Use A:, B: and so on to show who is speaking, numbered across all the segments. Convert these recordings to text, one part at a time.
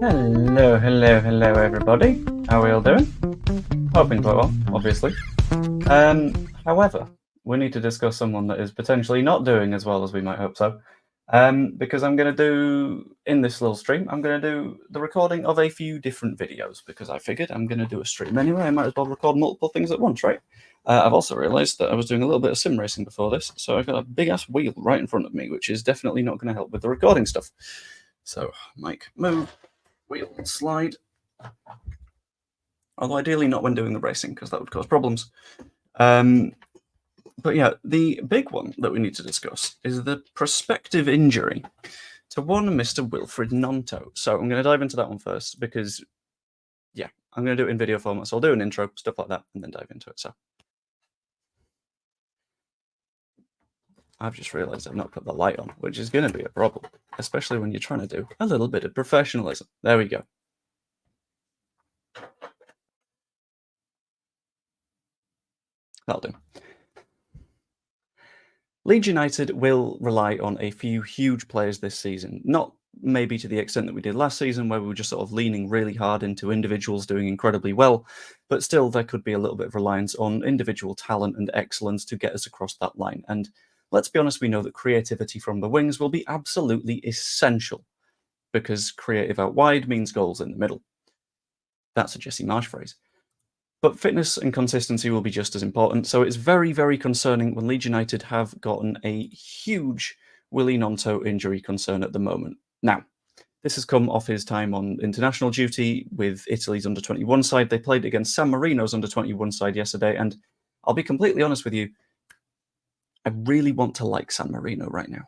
A: Hello, everybody. How are we all doing? Hoping quite well, obviously. However, we need to discuss someone that is potentially not doing as well as we might hope so. Because I'm going to do, in this little stream, I'm going to do the recording of a few different videos, because I figured I'm going to do a stream anyway. I might as well record multiple things at once, right? I've also realised that I was doing a little bit of sim racing before this, so I've got a big-ass wheel right in front of me, which is definitely not going to help with the recording stuff. So, mic, move. Wheel slide. Although ideally not when doing the racing, because that would cause problems. But yeah, the big one that we need to discuss is the prospective injury to one Mr. Wilfried Gnonto. So I'm going to dive into that one first, because, yeah, I'm going to do it in video format. So I'll do an intro, stuff like that, and then dive into it. So I've just realised I've not put the light on, which is going to be a problem, especially when you're trying to do a little bit of professionalism. There we go. That'll do. Leeds United will rely on a few huge players this season, not maybe to the extent that we did last season, where we were just sort of leaning really hard into individuals doing incredibly well, but still there could be a little bit of reliance on individual talent and excellence to get us across that line. And let's be honest, we know that creativity from the wings will be absolutely essential, because creative out wide means goals in the middle. That's a Jesse Marsh phrase. But fitness and consistency will be just as important, so it's very, very concerning when Leeds United have gotten a huge Willie Gnonto injury concern at the moment. Now, this has come off his time on international duty with Italy's under-21 side. They played against San Marino's under-21 side yesterday, and I'll be completely honest with you, I really want to like San Marino right now.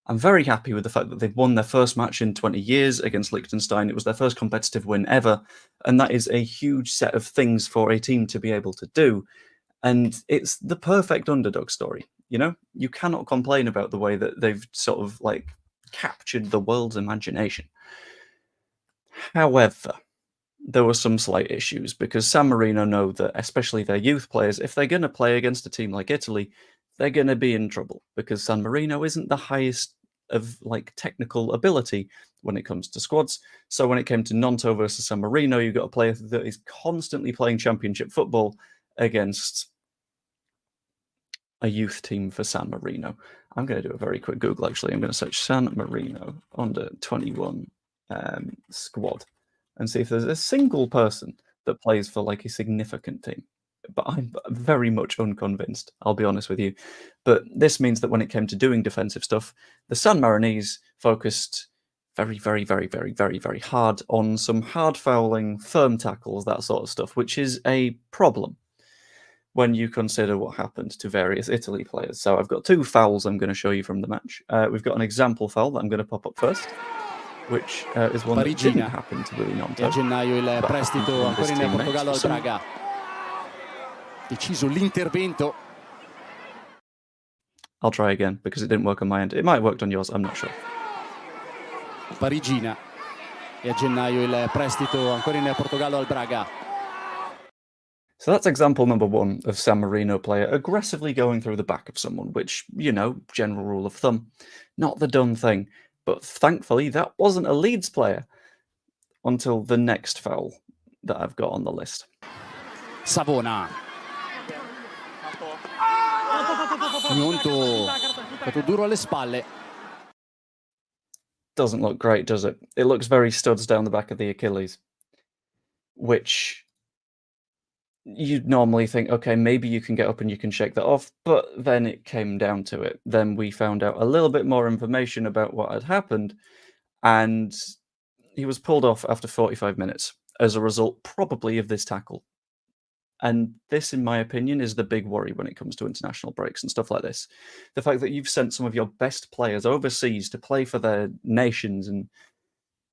A: I'm very happy with the fact that they've won their first match in 20 years against Liechtenstein. It was their first competitive win ever, and that is a huge set of things for a team to be able to do. And it's the perfect underdog story, you know? You cannot complain about the way that they've sort of, like, captured the world's imagination. However, there were some slight issues, because San Marino know that, especially their youth players, if they're going to play against a team like Italy, they're going to be in trouble, because San Marino isn't the highest of, like, technical ability when it comes to squads. So when it came to Gnonto versus San Marino, you've got a player that is constantly playing championship football against a youth team for San Marino. I'm going to do a very quick Google, actually. I'm going to search San Marino under 21 squad and see if there's a single person that plays for, like, a significant team. But I'm very much unconvinced, I'll be honest with you. But this means that when it came to doing defensive stuff, the San Marinese focused very, very, very, very, very, very hard on some hard fouling, firm tackles, that sort of stuff, which is a problem when you consider what happened to various Italy players. So I've got two fouls I'm going to show you from the match. We've got an example foul that I'm going to pop up first, which is one that didn't happen to Willie Gnonto.
B: E a gennaio il prestito ancora in Portogallo al Braga. Deciso l'intervento.
A: I'll try again, because it didn't work on my end. It might have worked on yours, I'm not sure.
B: Parigina. E a gennaio il prestito ancora in Portogallo al Braga.
A: So that's example number one of San Marino player aggressively going through the back of someone, which, you know, general rule of thumb, not the done thing. But thankfully, that wasn't a Leeds player until the next foul that I've got on the list.
B: Savona. Gnonto, stato duro alle spalle.
A: Doesn't look great, does it? It looks very studs down the back of the Achilles, which you'd normally think, okay, maybe you can get up and you can shake that off, but then it came down to it. Then we found out a little bit more information about what had happened, and he was pulled off after 45 minutes as a result, probably, of this tackle. And this, in my opinion, is the big worry when it comes to international breaks and stuff like this. The fact that you've sent some of your best players overseas to play for their nations, and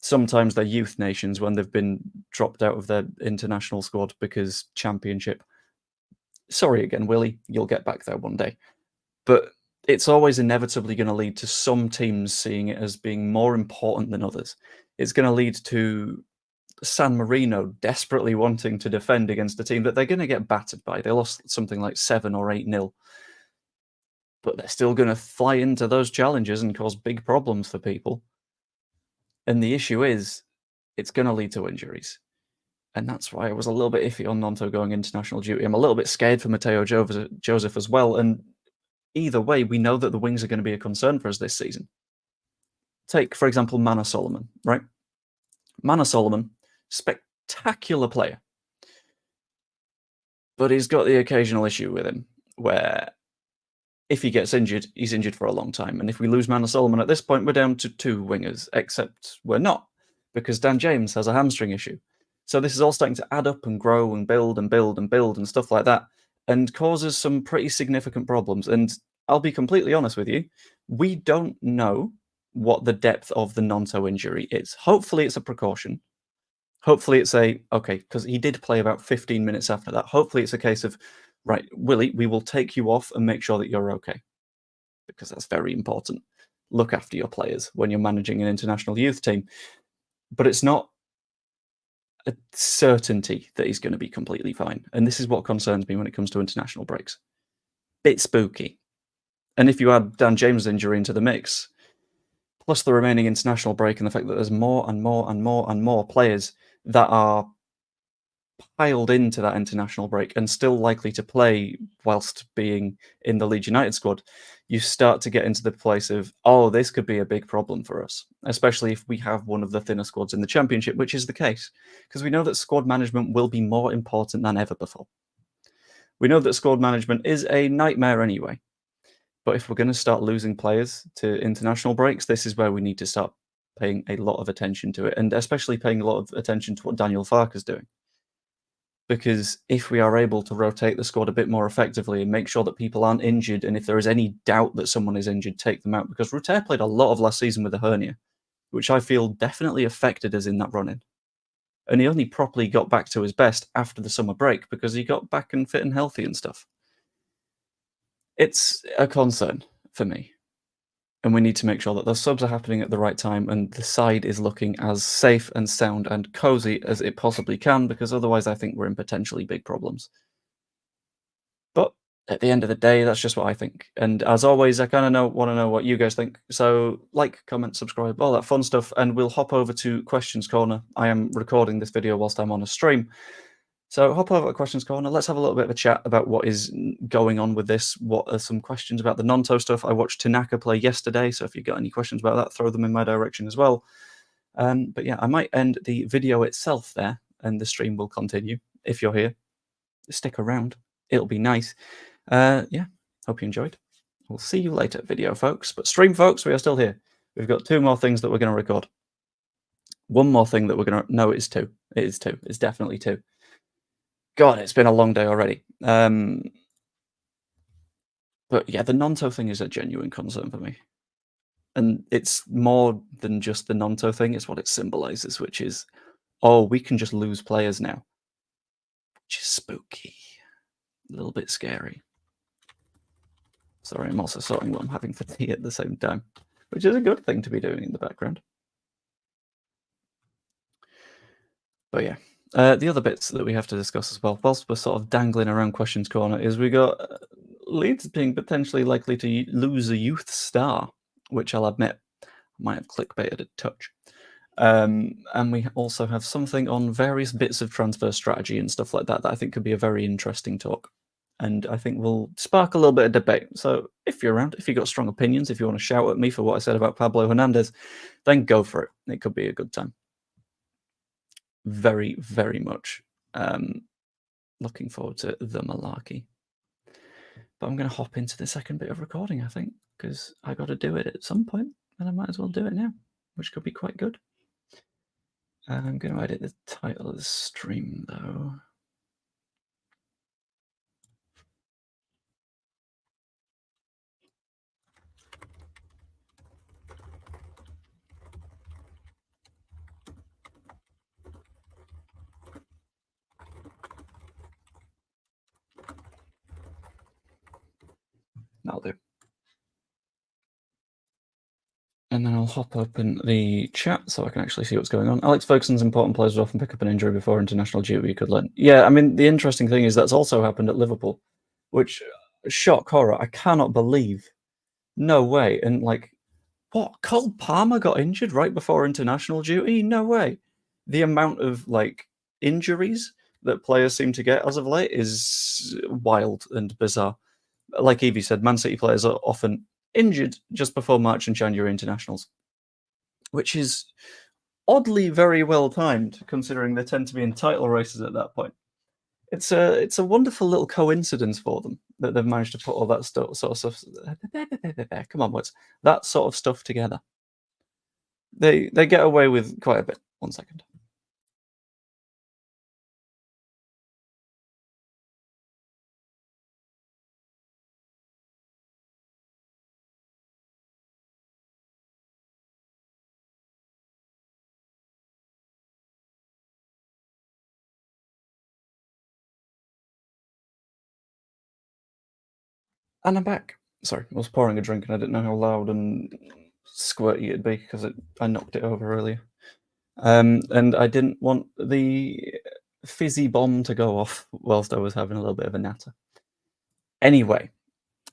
A: sometimes their youth nations when they've been dropped out of their international squad because championship. Sorry again, Willie, you'll get back there one day. But it's always inevitably going to lead to some teams seeing it as being more important than others. It's going to lead to San Marino desperately wanting to defend against a team that they're going to get battered by. They lost something like 7 or 8-0. But they're still going to fly into those challenges and cause big problems for people. And the issue is, it's going to lead to injuries. And that's why I was a little bit iffy on Gnonto going international duty. I'm a little bit scared for Mateo Joseph as well. And either way, we know that the wings are going to be a concern for us this season. Take, for example, Manor Solomon, right? Manor Solomon, spectacular player. But he's got the occasional issue with him where if he gets injured, he's injured for a long time. And if we lose Manor Solomon at this point, we're down to 2 wingers, except we're not, because Dan James has a hamstring issue. So this is all starting to add up and grow and build and build and build and stuff like that, and causes some pretty significant problems. And I'll be completely honest with you, we don't know what the depth of the Gnonto injury is. Hopefully it's a precaution. Hopefully it's okay, because he did play about 15 minutes after that. Hopefully it's a case of, right, Willie, we will take you off and make sure that you're okay, because that's very important. Look after your players when you're managing an international youth team. But it's not a certainty that he's going to be completely fine. And this is what concerns me when it comes to international breaks. Bit spooky. And if you add Dan James' injury into the mix, plus the remaining international break and the fact that there's more and more and more and more players that are piled into that international break and still likely to play whilst being in the Leeds United squad, you start to get into the place of, oh, this could be a big problem for us, especially if we have one of the thinner squads in the Championship, which is the case, because we know that squad management will be more important than ever before. We know that squad management is a nightmare anyway, but if we're going to start losing players to international breaks, this is where we need to start paying a lot of attention to it, and especially paying a lot of attention to what Daniel Farke's doing. Because if we are able to rotate the squad a bit more effectively and make sure that people aren't injured, and if there is any doubt that someone is injured, take them out. Because Ruter played a lot of last season with a hernia, which I feel definitely affected us in that run-in. And he only properly got back to his best after the summer break because he got back and fit and healthy and stuff. It's a concern for me. And we need to make sure that those subs are happening at the right time and the side is looking as safe and sound and cozy as it possibly can, because otherwise I think we're in potentially big problems. But at the end of the day, that's just what I think. And as always, I kind of want to know what you guys think. So like, comment, subscribe, all that fun stuff, and we'll hop over to Questions Corner. I am recording this video whilst I'm on a stream. So hop over to Questions Corner. Let's have a little bit of a chat about what is going on with this. What are some questions about the Gnonto stuff? I watched Tanaka play yesterday, so if you've got any questions about that, throw them in my direction as well. But yeah, I might end the video itself there, and the stream will continue. If you're here, stick around. It'll be nice. Yeah, hope you enjoyed. We'll see you later, video folks. But stream folks, we are still here. We've got 2 more things that we're going to record. One more thing that we're going to... No, it's 2. It is 2. It's definitely 2. God, it's been a long day already. But yeah, the Gnonto thing is a genuine concern for me. And it's more than just the Gnonto thing. It's what it symbolizes, which is, oh, we can just lose players now. Which is spooky. A little bit scary. Sorry, I'm also sorting while I'm having for tea at the same time, which is a good thing to be doing in the background. But yeah. The other bits that we have to discuss as well, whilst we're sort of dangling around Questions Corner, is we got Leeds being potentially likely to lose a youth star, which I'll admit I might have clickbaited a touch. And we also have something on various bits of transfer strategy and stuff like that I think could be a very interesting talk. And I think will spark a little bit of debate. So if you're around, if you've got strong opinions, if you want to shout at me for what I said about Pablo Hernandez, then go for it. It could be a good time. Very, very much looking forward to the malarkey. But I'm going to hop into the second bit of recording, I think, because I got to do it at some point, and I might as well do it now, which could be quite good. I'm going to edit the title of the stream, though. That'll do. And then I'll hop open the chat so I can actually see what's going on. Alex Ferguson's important players would often pick up an injury before international duty. You could learn. Yeah, I mean, the interesting thing is that's also happened at Liverpool, which, shock horror, I cannot believe. No way. And like, what? Cole Palmer got injured right before international duty? No way. the amount of like injuries that players seem to get as of late is wild and bizarre. Like Evie said, Man City players are often injured just before March and January internationals, which is oddly very well timed considering they tend to be in title races at that point. It's a wonderful little coincidence for them that they've managed to put all that sort of stuff. Come on, words. That sort of stuff together. They get away with quite a bit. 1 second. And I'm back. Sorry, I was pouring a drink and I didn't know how loud and squirty it'd be because I knocked it over earlier. And I didn't want the fizzy bomb to go off whilst I was having a little bit of a natter. Anyway,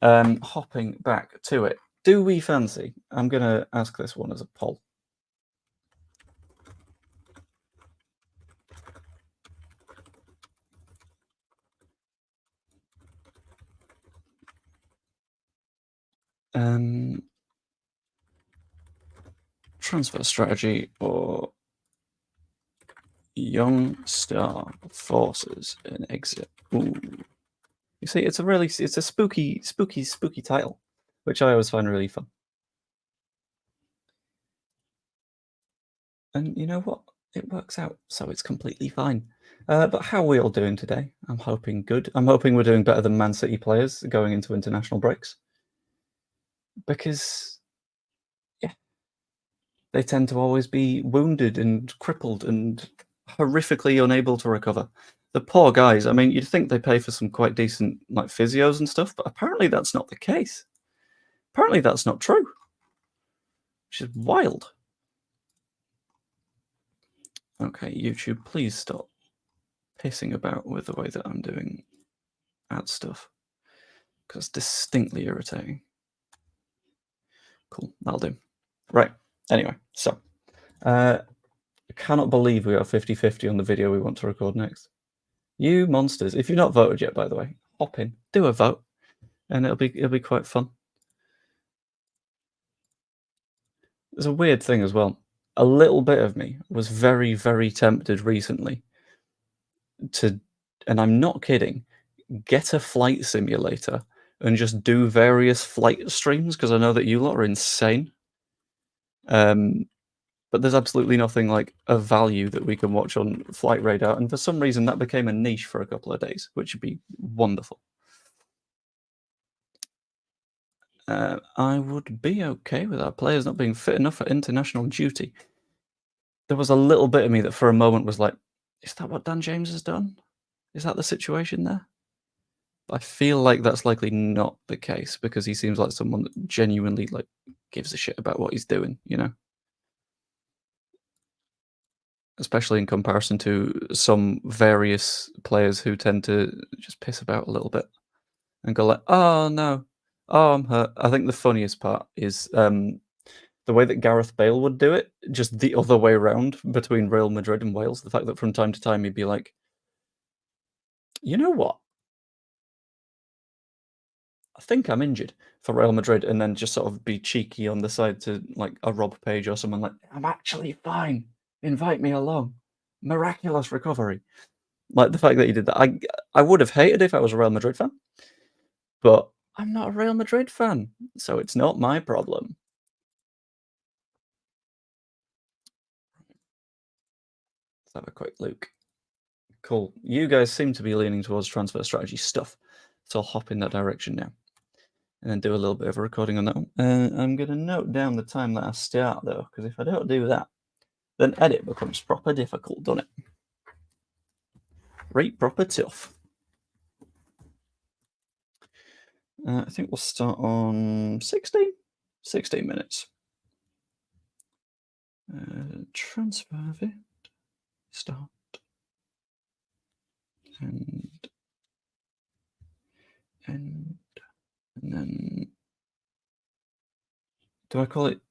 A: hopping back to it. Do we fancy? I'm going to ask this one as a poll. Transfer strategy or young star forces an exit. Ooh. You see, it's a spooky title, which I always find really fun. And you know what? It works out, so it's completely fine. But how are we all doing today? I'm hoping good. I'm hoping we're doing better than Man City players going into international breaks. Because, yeah, they tend to always be wounded and crippled and horrifically unable to recover. The poor guys, I mean, you'd think they pay for some quite decent like physios and stuff, but apparently that's not the case. Apparently that's not true, which is wild. Okay, YouTube, please stop pissing about with the way that I'm doing ad stuff, because it's distinctly irritating. Cool, that'll do. Right, anyway, so I cannot believe we are 50-50 on the video we want to record next. You monsters, if you've not voted yet, by the way, hop in, do a vote, and it'll be quite fun. There's a weird thing as well. A little bit of me was very, very tempted recently to, and I'm not kidding, get a flight simulator and just do various flight streams because I know that you lot are insane. But there's absolutely nothing like of value that we can watch on Flight Radar, and for some reason that became a niche for a couple of days, which would be wonderful. I would be okay with our players not being fit enough for international duty. There was a little bit of me that for a moment was like, is that what Dan James has done? Is that the situation there? I feel like that's likely not the case because he seems like someone that genuinely like gives a shit about what he's doing, you know? Especially in comparison to some various players who tend to just piss about a little bit and go like, "Oh no, oh I'm hurt." I think the funniest part is the way that Gareth Bale would do it, just the other way around between Real Madrid and Wales. The fact that from time to time he'd be like, "You know what? I think I'm injured for Real Madrid," and then just sort of be cheeky on the side to like a Rob Page or someone like, "I'm actually fine. Invite me along. Miraculous recovery." Like the fact that he did that, I would have hated if I was a Real Madrid fan, but I'm not a Real Madrid fan, so it's not my problem. Let's have a quick look. Cool. You guys seem to be leaning towards transfer strategy stuff, so I'll hop in that direction now, and then do a little bit of a recording on that one. I'm going to note down the time that I start though, because if I don't do that, then edit becomes proper difficult, doesn't it? Right, proper tough. I think we'll start on 16 minutes. Transfer vid, start, and end, and then do I call it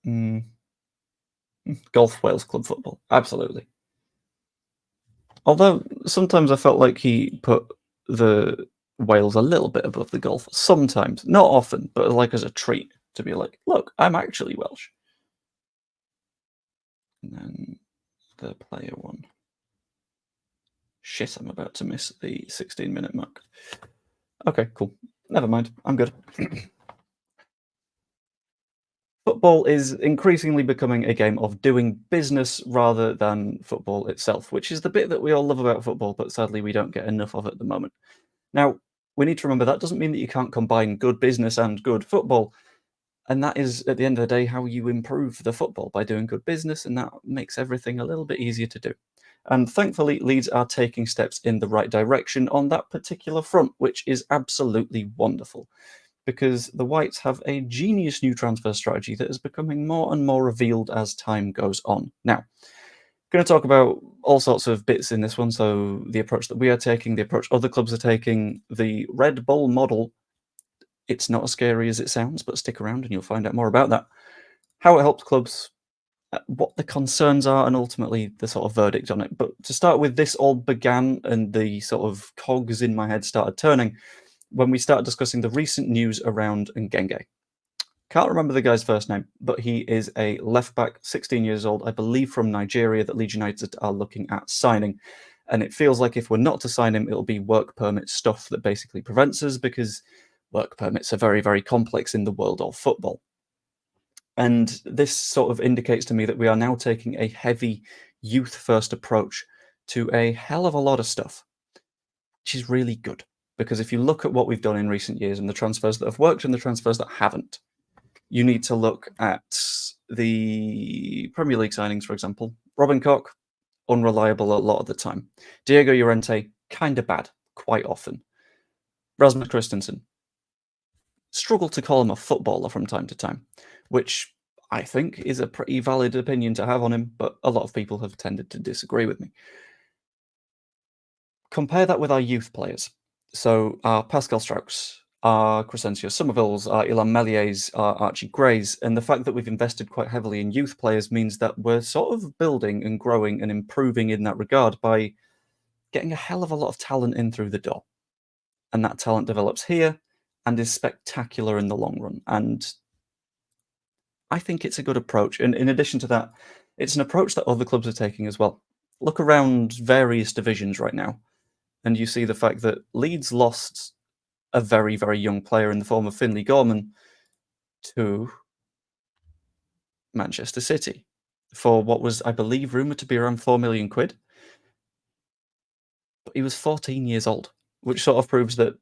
A: Golf Wales Club Football? Absolutely. Although sometimes I felt like he put the Wales a little bit above the golf. Sometimes, not often, but like as a treat to be like, look, I'm actually Welsh. And then the player one. Shit, I'm about to miss the 16-minute mark. Okay, cool. Never mind. I'm good. Football is increasingly becoming a game of doing business rather than football itself, which is the bit that we all love about football, but sadly we don't get enough of at the moment. Now, we need to remember that doesn't mean that you can't combine good business and good football. And that is, at the end of the day, how you improve the football, by doing good business, and that makes everything a little bit easier to do. And thankfully, Leeds are taking steps in the right direction on that particular front, which is absolutely wonderful, because the Whites have a genius new transfer strategy that is becoming more and more revealed as time goes on. Now, going to talk about all sorts of bits in this one. So the approach that we are taking, the approach other clubs are taking, the Red Bull model. It's not as scary as it sounds, but stick around and you'll find out more about that. How it helps clubs, what the concerns are, and ultimately the sort of verdict on it. But to start with, this all began and the sort of cogs in my head started turning when we started discussing the recent news around Ngenge. Can't remember the guy's first name, but he is a left back, 16 years old, I believe from Nigeria, that Leeds United are looking at signing. And it feels like if we're not to sign him, it'll be work permit stuff that basically prevents us, because work permits are very, very complex in the world of football. And this sort of indicates to me that we are now taking a heavy youth-first approach to a hell of a lot of stuff, which is really good. Because if you look at what we've done in recent years and the transfers that have worked and the transfers that haven't, you need to look at the Premier League signings, for example. Robin Koch, unreliable a lot of the time. Diego Llorente, kind of bad, quite often. Rasmus Christensen, struggle to call him a footballer from time to time, which I think is a pretty valid opinion to have on him, but a lot of people have tended to disagree with me. Compare that with our youth players. So our Pascal Strauchs, our Crescencio Somervilles, our Ilan Meliers, our Archie Grays, and the fact that we've invested quite heavily in youth players means that we're sort of building and growing and improving in that regard by getting a hell of a lot of talent in through the door. And that talent develops here and is spectacular in the long run. And I think it's a good approach. And in addition to that, it's an approach that other clubs are taking as well. Look around various divisions right now, and you see the fact that Leeds lost a very, very young player in the form of Finlay Gorman to Manchester City for what was, I believe, rumoured to be around £4 million. But he was 14 years old, which sort of proves that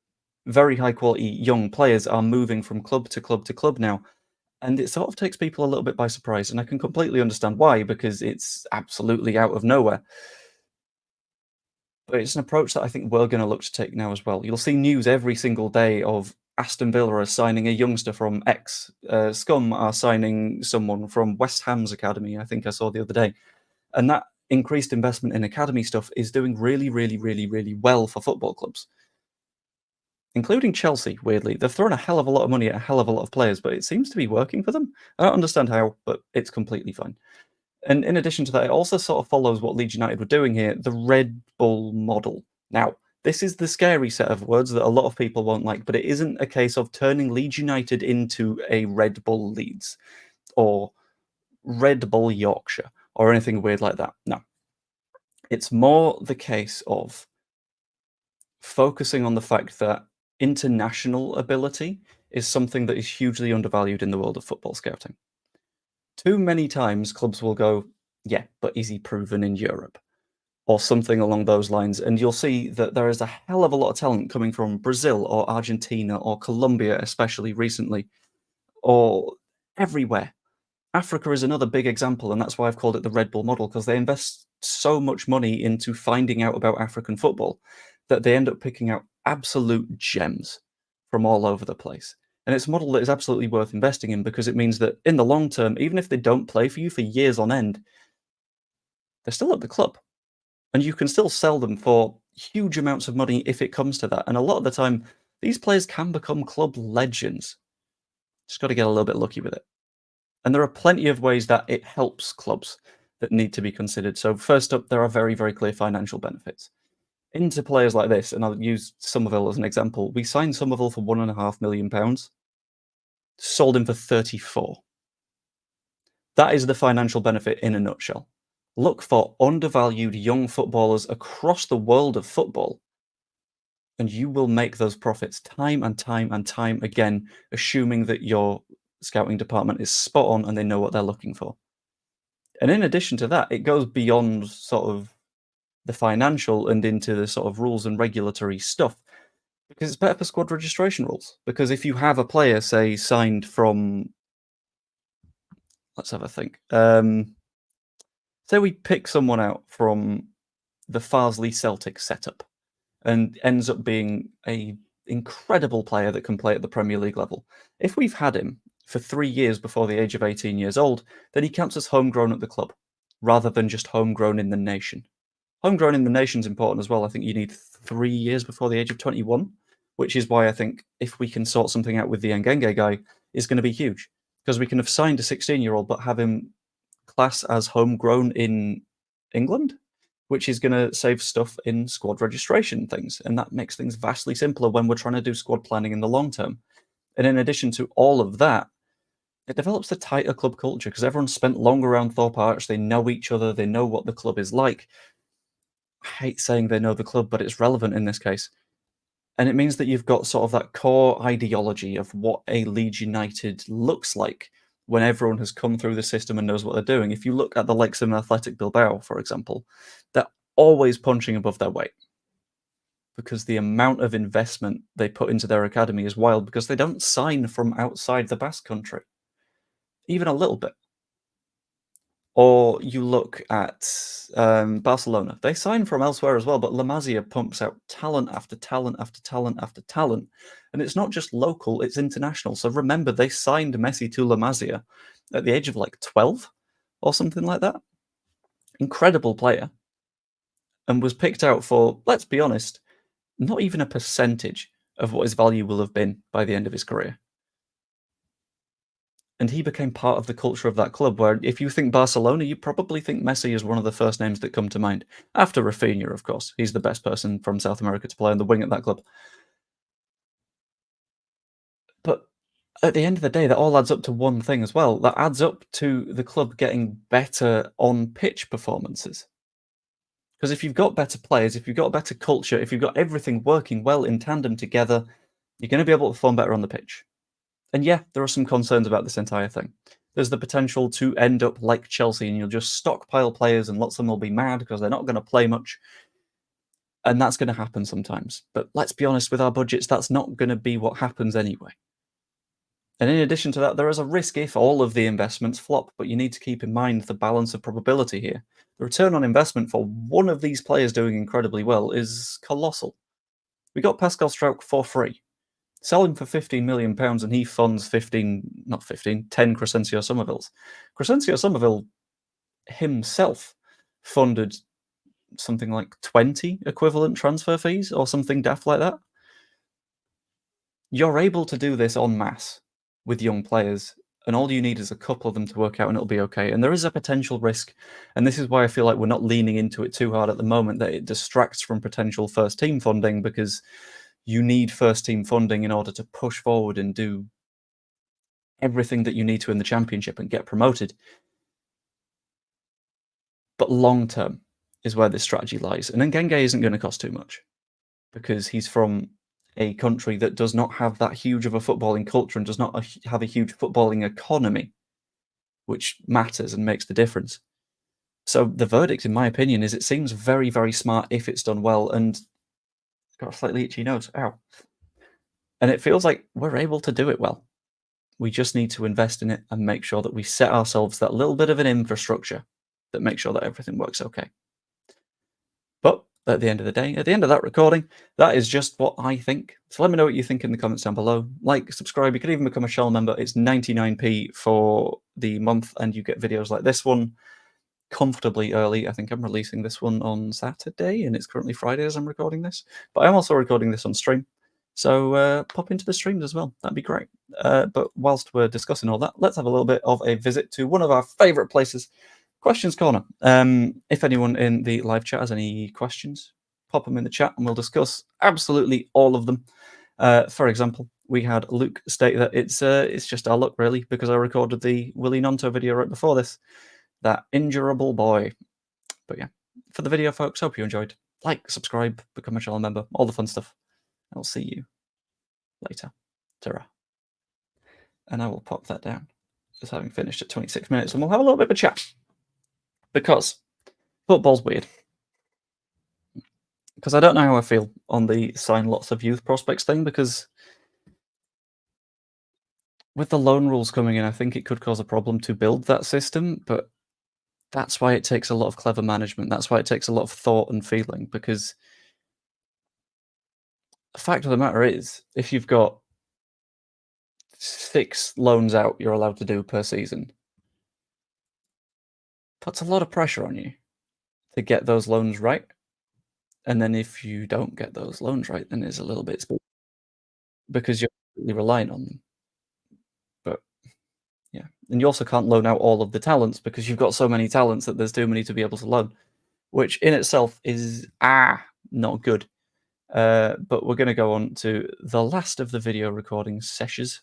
A: very high quality young players are moving from club to club to club now. And it sort of takes people a little bit by surprise. And I can completely understand why, because it's absolutely out of nowhere. But it's an approach that I think we're going to look to take now as well. You'll see news every single day of Aston Villa are signing a youngster from X. Scum are signing someone from West Ham's academy, I think I saw the other day. And that increased investment in academy stuff is doing really, really, really, really well for football clubs. Including Chelsea, weirdly. They've thrown a hell of a lot of money at a hell of a lot of players, but it seems to be working for them. I don't understand how, but it's completely fine. And in addition to that, it also sort of follows what Leeds United were doing here, the Red Bull model. Now, this is the scary set of words that a lot of people won't like, but it isn't a case of turning Leeds United into a Red Bull Leeds or Red Bull Yorkshire or anything weird like that. No. It's more the case of focusing on the fact that international ability is something that is hugely undervalued in the world of football scouting. Too many times clubs will go, yeah, but is he proven in Europe? Or something along those lines. And you'll see that there is a hell of a lot of talent coming from Brazil or Argentina or Colombia, especially recently, or everywhere. Africa is another big example, and that's why I've called it the Red Bull model, because they invest so much money into finding out about African football that they end up picking out absolute gems from all over the place. And it's a model that is absolutely worth investing in, because it means that in the long term, even if they don't play for you for years on end, they're still at the club. And you can still sell them for huge amounts of money if it comes to that. And a lot of the time, these players can become club legends. Just got to get a little bit lucky with it. And there are plenty of ways that it helps clubs. that need to be considered. So first up, there are very, very clear financial benefits. Into players like this, and I'll use Somerville as an example. We signed Somerville for £1.5 million, sold him for 34. That is the financial benefit in a nutshell. Look for undervalued young footballers across the world of football, and you will make those profits time and time and time again, assuming that your scouting department is spot on and they know what they're looking for. And in addition to that, it goes beyond sort of the financial and into the sort of rules and regulatory stuff, because it's better for squad registration rules. Because if you have a player, say, signed from, let's have a think. Say we pick someone out from the Farsley Celtic setup and ends up being a incredible player that can play at the Premier League level. If we've had him for 3 years before the age of 18 years old, then he counts as homegrown at the club, rather than just homegrown in the nation. Homegrown in the nation is important as well. I think you need 3 years before the age of 21, which is why I think if we can sort something out with the Ngenge guy, is going to be huge. Because we can have signed a 16-year-old, but have him class as homegrown in England, which is going to save stuff in squad registration things. And that makes things vastly simpler when we're trying to do squad planning in the long term. And in addition to all of that, it develops a tighter club culture because everyone's spent long around Thorpe Arch. They know each other. They know what the club is like. I hate saying they know the club, but it's relevant in this case. And it means that you've got sort of that core ideology of what a Leeds United looks like when everyone has come through the system and knows what they're doing. If you look at the likes of Athletic Bilbao, for example, they're always punching above their weight because the amount of investment they put into their academy is wild because they don't sign from outside the Basque Country, even a little bit. Or you look at Barcelona. They sign from elsewhere as well, but La Masia pumps out talent after talent after talent after talent. And it's not just local, it's international. So remember, they signed Messi to La Masia at the age of like 12 or something like that. Incredible player. And was picked out for, let's be honest, not even a percentage of what his value will have been by the end of his career. And he became part of the culture of that club, where if you think Barcelona, you probably think Messi is one of the first names that come to mind. After Rafinha, of course. He's the best person from South America to play on the wing at that club. But at the end of the day, that all adds up to one thing as well. That adds up to the club getting better on-pitch performances. Because if you've got better players, if you've got better culture, if you've got everything working well in tandem together, you're going to be able to perform better on the pitch. And yeah, there are some concerns about this entire thing. There's the potential to end up like Chelsea and you'll just stockpile players and lots of them will be mad because they're not going to play much. And that's going to happen sometimes. But let's be honest, with our budgets, that's not going to be what happens anyway. And in addition to that, there is a risk if all of the investments flop, but you need to keep in mind the balance of probability here. The return on investment for one of these players doing incredibly well is colossal. We got Pascal Struijk for free. Sell him for £15 million and he funds 10 Crescencio Somervilles. Crescencio Somerville himself funded something like 20 equivalent transfer fees or something daft like that. You're able to do this en masse with young players, and all you need is a couple of them to work out and it'll be okay. And there is a potential risk, and this is why I feel like we're not leaning into it too hard at the moment, that it distracts from potential first team funding, because you need first team funding in order to push forward and do everything that you need to in the championship and get promoted. But long term is where this strategy lies. And Ngenge isn't going to cost too much because he's from a country that does not have that huge of a footballing culture and does not have a huge footballing economy, which matters and makes the difference. So the verdict, in my opinion, is it seems very, very smart if it's done well. And got a slightly itchy nose. Ow. And it feels like we're able to do it well. We just need to invest in it and make sure that we set ourselves that little bit of an infrastructure that makes sure that everything works okay. But at the end of the day, at the end of that recording, that is just what I think. So let me know what you think in the comments down below. Like, subscribe, you could even become a Shell member. It's 99p for the month, and you get videos like this one comfortably early. I think I'm releasing this one on Saturday, and it's currently Friday as I'm recording this. But I'm also recording this on stream. So pop into the streams as well. That'd be great. But whilst we're discussing all that, let's have a little bit of a visit to one of our favourite places, Questions corner. If anyone in the live chat has any questions, pop them in the chat and we'll discuss absolutely all of them. For example, we had Luke state that it's just our luck, really, because I recorded the Wilfried Gnonto video right before this. That injurable boy. But yeah, for the video, folks, hope you enjoyed. Like, subscribe, become a channel member, all the fun stuff. I'll see you later. Ta-ra. And I will pop that down, just having finished at 26 minutes, and we'll have a little bit of a chat. Because football's weird. Because I don't know how I feel on the sign lots of youth prospects thing, because with the loan rules coming in, I think it could cause a problem to build that system, but that's why it takes a lot of clever management. That's why it takes a lot of thought and feeling, because the fact of the matter is, if you've got 6 loans out you're allowed to do per season, puts a lot of pressure on you to get those loans right. And then if you don't get those loans right, then it's a little bit spooky because you're completely relying on them. But yeah, and you also can't loan out all of the talents because you've got so many talents that there's too many to be able to loan, which in itself is not good. But we're going to go on to the last of the video recording sessions,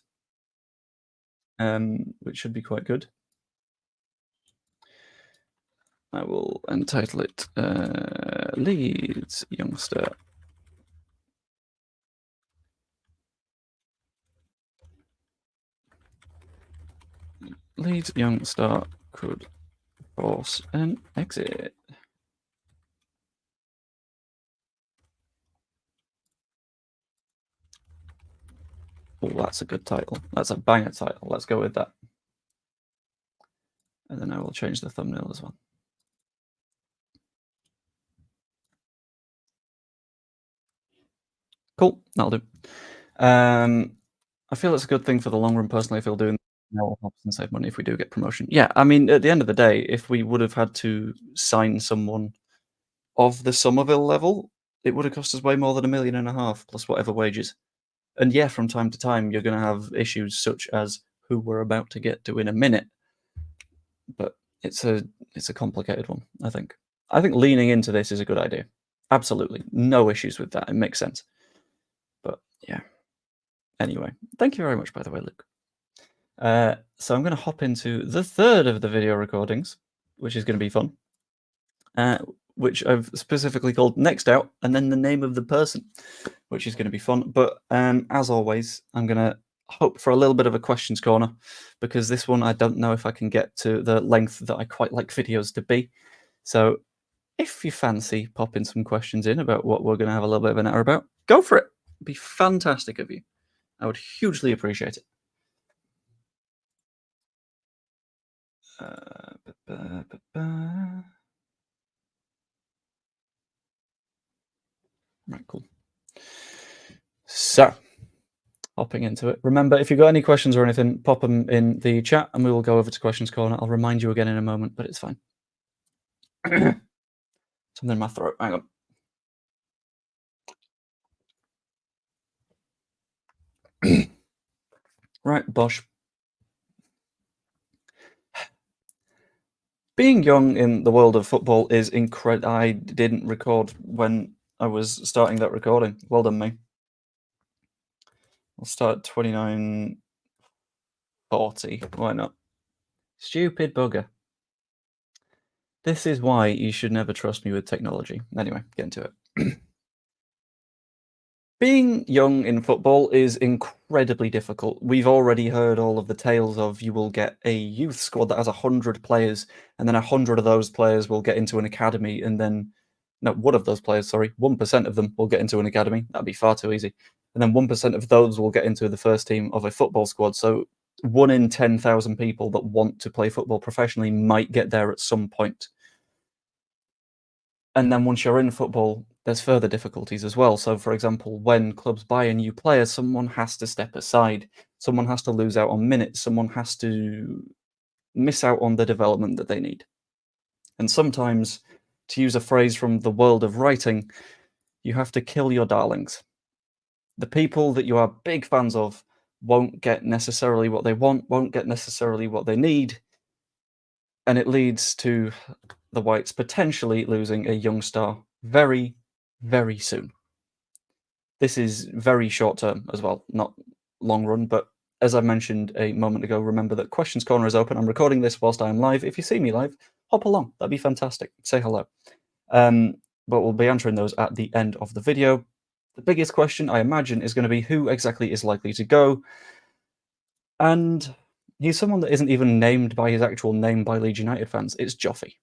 A: which should be quite good. I will entitle it Leeds Youngster. Leeds Youngster could force an exit. Oh, that's a good title. That's a banger title. Let's go with that. And then I will change the thumbnail as well. Cool, that'll do. I feel it's a good thing for the long run. Personally, I feel doing will help us and save money if we do get promotion. Yeah, I mean, at the end of the day, if we would have had to sign someone of the Somerville level, it would have cost us way more than $1.5 million plus whatever wages. And yeah, from time to time, you're going to have issues such as who we're about to get to in a minute. But it's a complicated one, I think. I think leaning into this is a good idea. Absolutely. No issues with that. It makes sense. But yeah. Anyway, thank you very much, by the way, Luke. So I'm going to hop into the third of the video recordings, which is going to be fun, which I've specifically called Next Out, and then the name of the person, which is going to be fun. But as always, I'm going to hope for a little bit of a questions corner, because this one I don't know if I can get to the length that I quite like videos to be. So if you fancy popping some questions in about what we're going to have a little bit of an hour about, go for it. It'd be fantastic of you. I would hugely appreciate it. Right, cool. So, hopping into it. Remember, if you've got any questions or anything, pop them in the chat and we will go over to Questions Corner. I'll remind you again in a moment, but it's fine. Something in my throat. Hang on. Right, Bosh. Being young in the world of football is incredible. I didn't record when I was starting that recording. Well done, me. I'll start 29:40. Why not? Stupid bugger. This is why you should never trust me with technology. Anyway, get into it. Being young in football is incredibly difficult. We've already heard all of the tales of you will get a youth squad that has 100 players, and then 100 of those players will get into an academy, and then, no, one of those players, sorry, 1% of them will get into an academy. That'd be far too easy. And then 1% of those will get into the first team of a football squad. So 1 in 10,000 people that want to play football professionally might get there at some point. And then once you're in football, there's further difficulties as well. So, for example, when clubs buy a new player, someone has to step aside. Someone has to lose out on minutes. Someone has to miss out on the development that they need. And sometimes, to use a phrase from the world of writing, you have to kill your darlings. The people that you are big fans of won't get necessarily what they want, won't get necessarily what they need, And it leads to the Whites potentially losing a young star very, very soon. This is very short term as well, not long run, but as I mentioned a moment ago, remember that Questions Corner is open. I'm recording this whilst I'm live. If you see me live, hop along. That'd be fantastic. Say hello. But we'll be answering those at the end of the video. The biggest question, I imagine, is going to be who exactly is likely to go. And he's someone that isn't even named by his actual name by Leeds United fans. It's Joffy.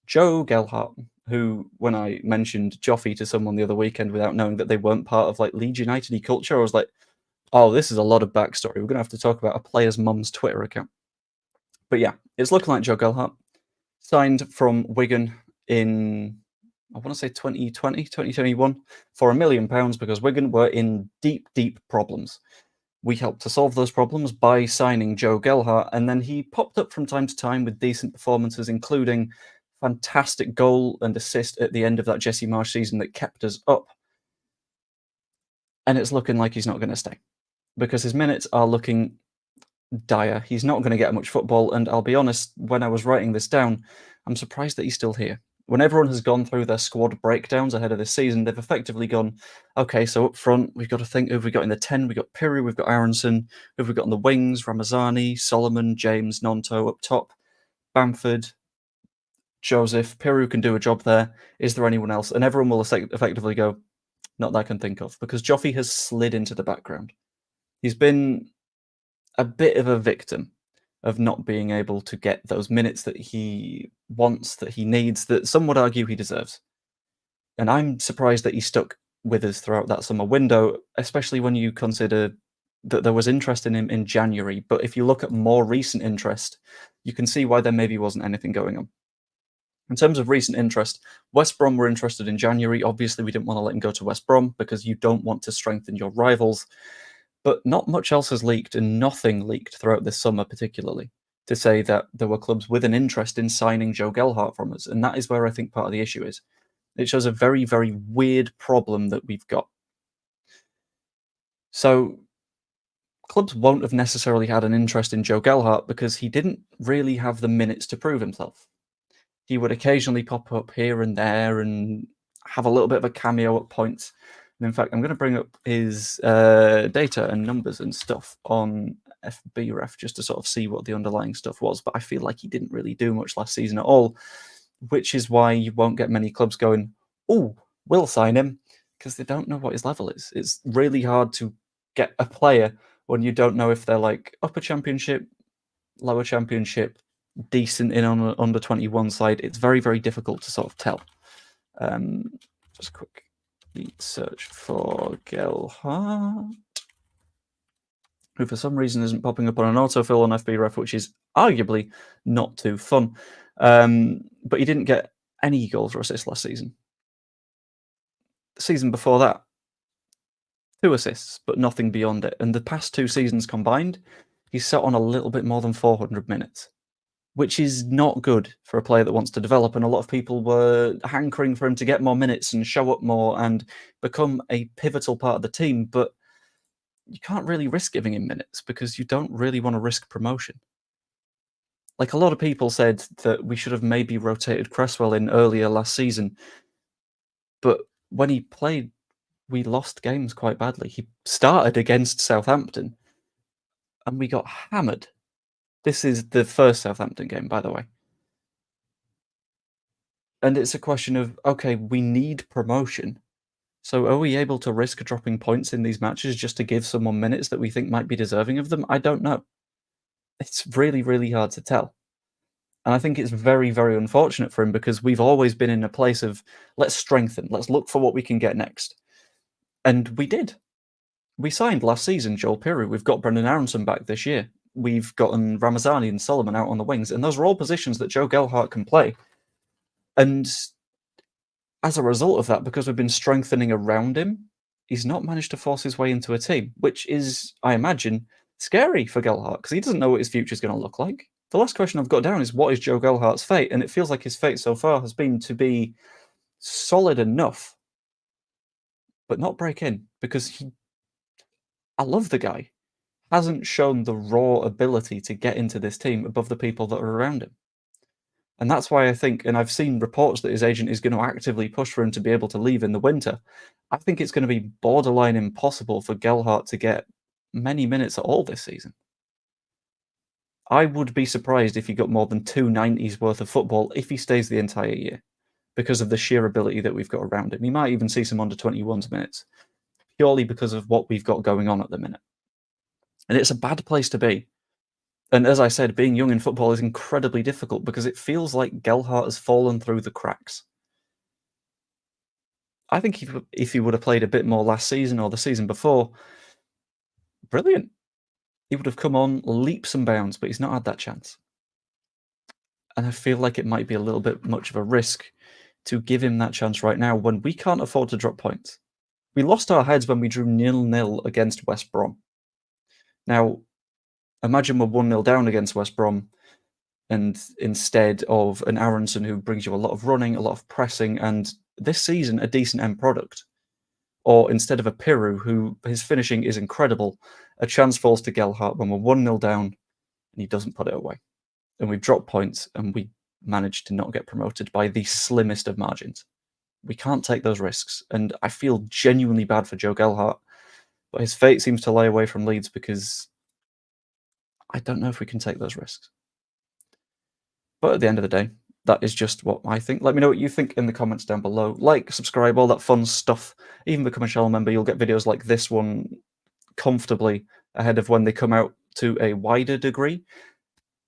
A: Joe Gelhardt, who, when I mentioned Joffy to someone the other weekend without knowing that they weren't part of like Leeds United-y culture, I was like, oh, this is a lot of backstory. We're going to have to talk about a player's mum's Twitter account. But yeah, it's looking like Joe Gelhardt. Signed from Wigan in, I want to say 2020, 2021, for £1 million because Wigan were in deep, deep problems. We helped to solve those problems by signing Joe Gelhardt, and then he popped up from time to time with decent performances, including fantastic goal and assist at the end of that Jesse Marsch season that kept us up. And it's looking like he's not going to stay because his minutes are looking dire. He's not going to get much football, and I'll be honest, when I was writing this down, I'm surprised that he's still here. When everyone has gone through their squad breakdowns ahead of this season, they've effectively gone, okay, so up front, we've got to think, who have we got in the 10? We've got Piru, we've got Aronson, who have we got on the wings? Ramazani, Solomon, James, Gnonto up top, Bamford, Joseph. Piru can do a job there. Is there anyone else? And everyone will effectively go, not that I can think of, because Joffy has slid into the background. He's been a bit of a victim of not being able to get those minutes that he wants, that he needs, that some would argue he deserves. And I'm surprised that he stuck with us throughout that summer window, especially when you consider that there was interest in him in January. But if you look at more recent interest, you can see why there maybe wasn't anything going on. In terms of recent interest, West Brom were interested in January. Obviously, we didn't want to let him go to West Brom because you don't want to strengthen your rivals. But not much else has leaked, and nothing leaked throughout this summer particularly, to say that there were clubs with an interest in signing Joe Gelhardt from us. And that is where I think part of the issue is. It shows a very, very weird problem that we've got. So clubs won't have necessarily had an interest in Joe Gelhardt because he didn't really have the minutes to prove himself. He would occasionally pop up here and there and have a little bit of a cameo at points. And in fact, I'm going to bring up his data and numbers and stuff on FBref just to sort of see what the underlying stuff was. But I feel like he didn't really do much last season at all, which is why you won't get many clubs going, oh, we'll sign him, because they don't know what his level is. It's really hard to get a player when you don't know if they're like upper championship, lower championship, decent in on an under 21 side. It's very, very difficult to sort of tell. Just a quick search for Gelhardt, who for some reason isn't popping up on an autofill on FBref, which is arguably not too fun. But he didn't get any goals or assists last season. The season before that, 2 assists, but nothing beyond it. And the past 2 seasons combined, he's sat on a little bit more than 400 minutes, which is not good for a player that wants to develop. And a lot of people were hankering for him to get more minutes and show up more and become a pivotal part of the team. But you can't really risk giving him minutes because you don't really want to risk promotion. Like, a lot of people said that we should have maybe rotated Cresswell in earlier last season. But when he played, we lost games quite badly. He started against Southampton and we got hammered. This is the first Southampton game, by the way. And it's a question of, okay, we need promotion. So are we able to risk dropping points in these matches just to give someone minutes that we think might be deserving of them? I don't know. It's really, really hard to tell. And I think it's very, very unfortunate for him because we've always been in a place of, let's strengthen, let's look for what we can get next. And we did. We signed last season Joel Piru. We've got Brendan Aronson back this year. We've gotten Ramazani and Solomon out on the wings. And those are all positions that Joe Gelhardt can play. And as a result of that, because we've been strengthening around him, he's not managed to force his way into a team, which is, I imagine, scary for Gelhardt because he doesn't know what his future is going to look like. The last question I've got down is, what is Joe Gelhardt's fate? And it feels like his fate so far has been to be solid enough, but not break in, because I love the guy, hasn't shown the raw ability to get into this team above the people that are around him. And that's why I think, and I've seen reports that his agent is going to actively push for him to be able to leave in the winter. I think it's going to be borderline impossible for Gelhardt to get many minutes at all this season. I would be surprised if he got more than 290s worth of football if he stays the entire year, because of the sheer ability that we've got around him. He might even see some under 21s minutes, purely because of what we've got going on at the minute. And it's a bad place to be. And as I said, being young in football is incredibly difficult because it feels like Gelhardt has fallen through the cracks. I think if he would have played a bit more last season or the season before, brilliant. He would have come on leaps and bounds, but he's not had that chance. And I feel like it might be a little bit much of a risk to give him that chance right now when we can't afford to drop points. We lost our heads when we drew 0-0 against West Brom. Now, imagine we're 1-0 down against West Brom, and instead of an Aronson who brings you a lot of running, a lot of pressing, and this season a decent end product, or instead of a Piru who his finishing is incredible, a chance falls to Gelhardt when we're 1-0 down and he doesn't put it away. And we've dropped points and we managed to not get promoted by the slimmest of margins. We can't take those risks, and I feel genuinely bad for Joe Gelhardt, but his fate seems to lie away from Leeds because I don't know if we can take those risks. But at the end of the day, that is just what I think. Let me know what you think in the comments down below. Like, subscribe, all that fun stuff. Even become a channel member. You'll get videos like this one comfortably ahead of when they come out to a wider degree.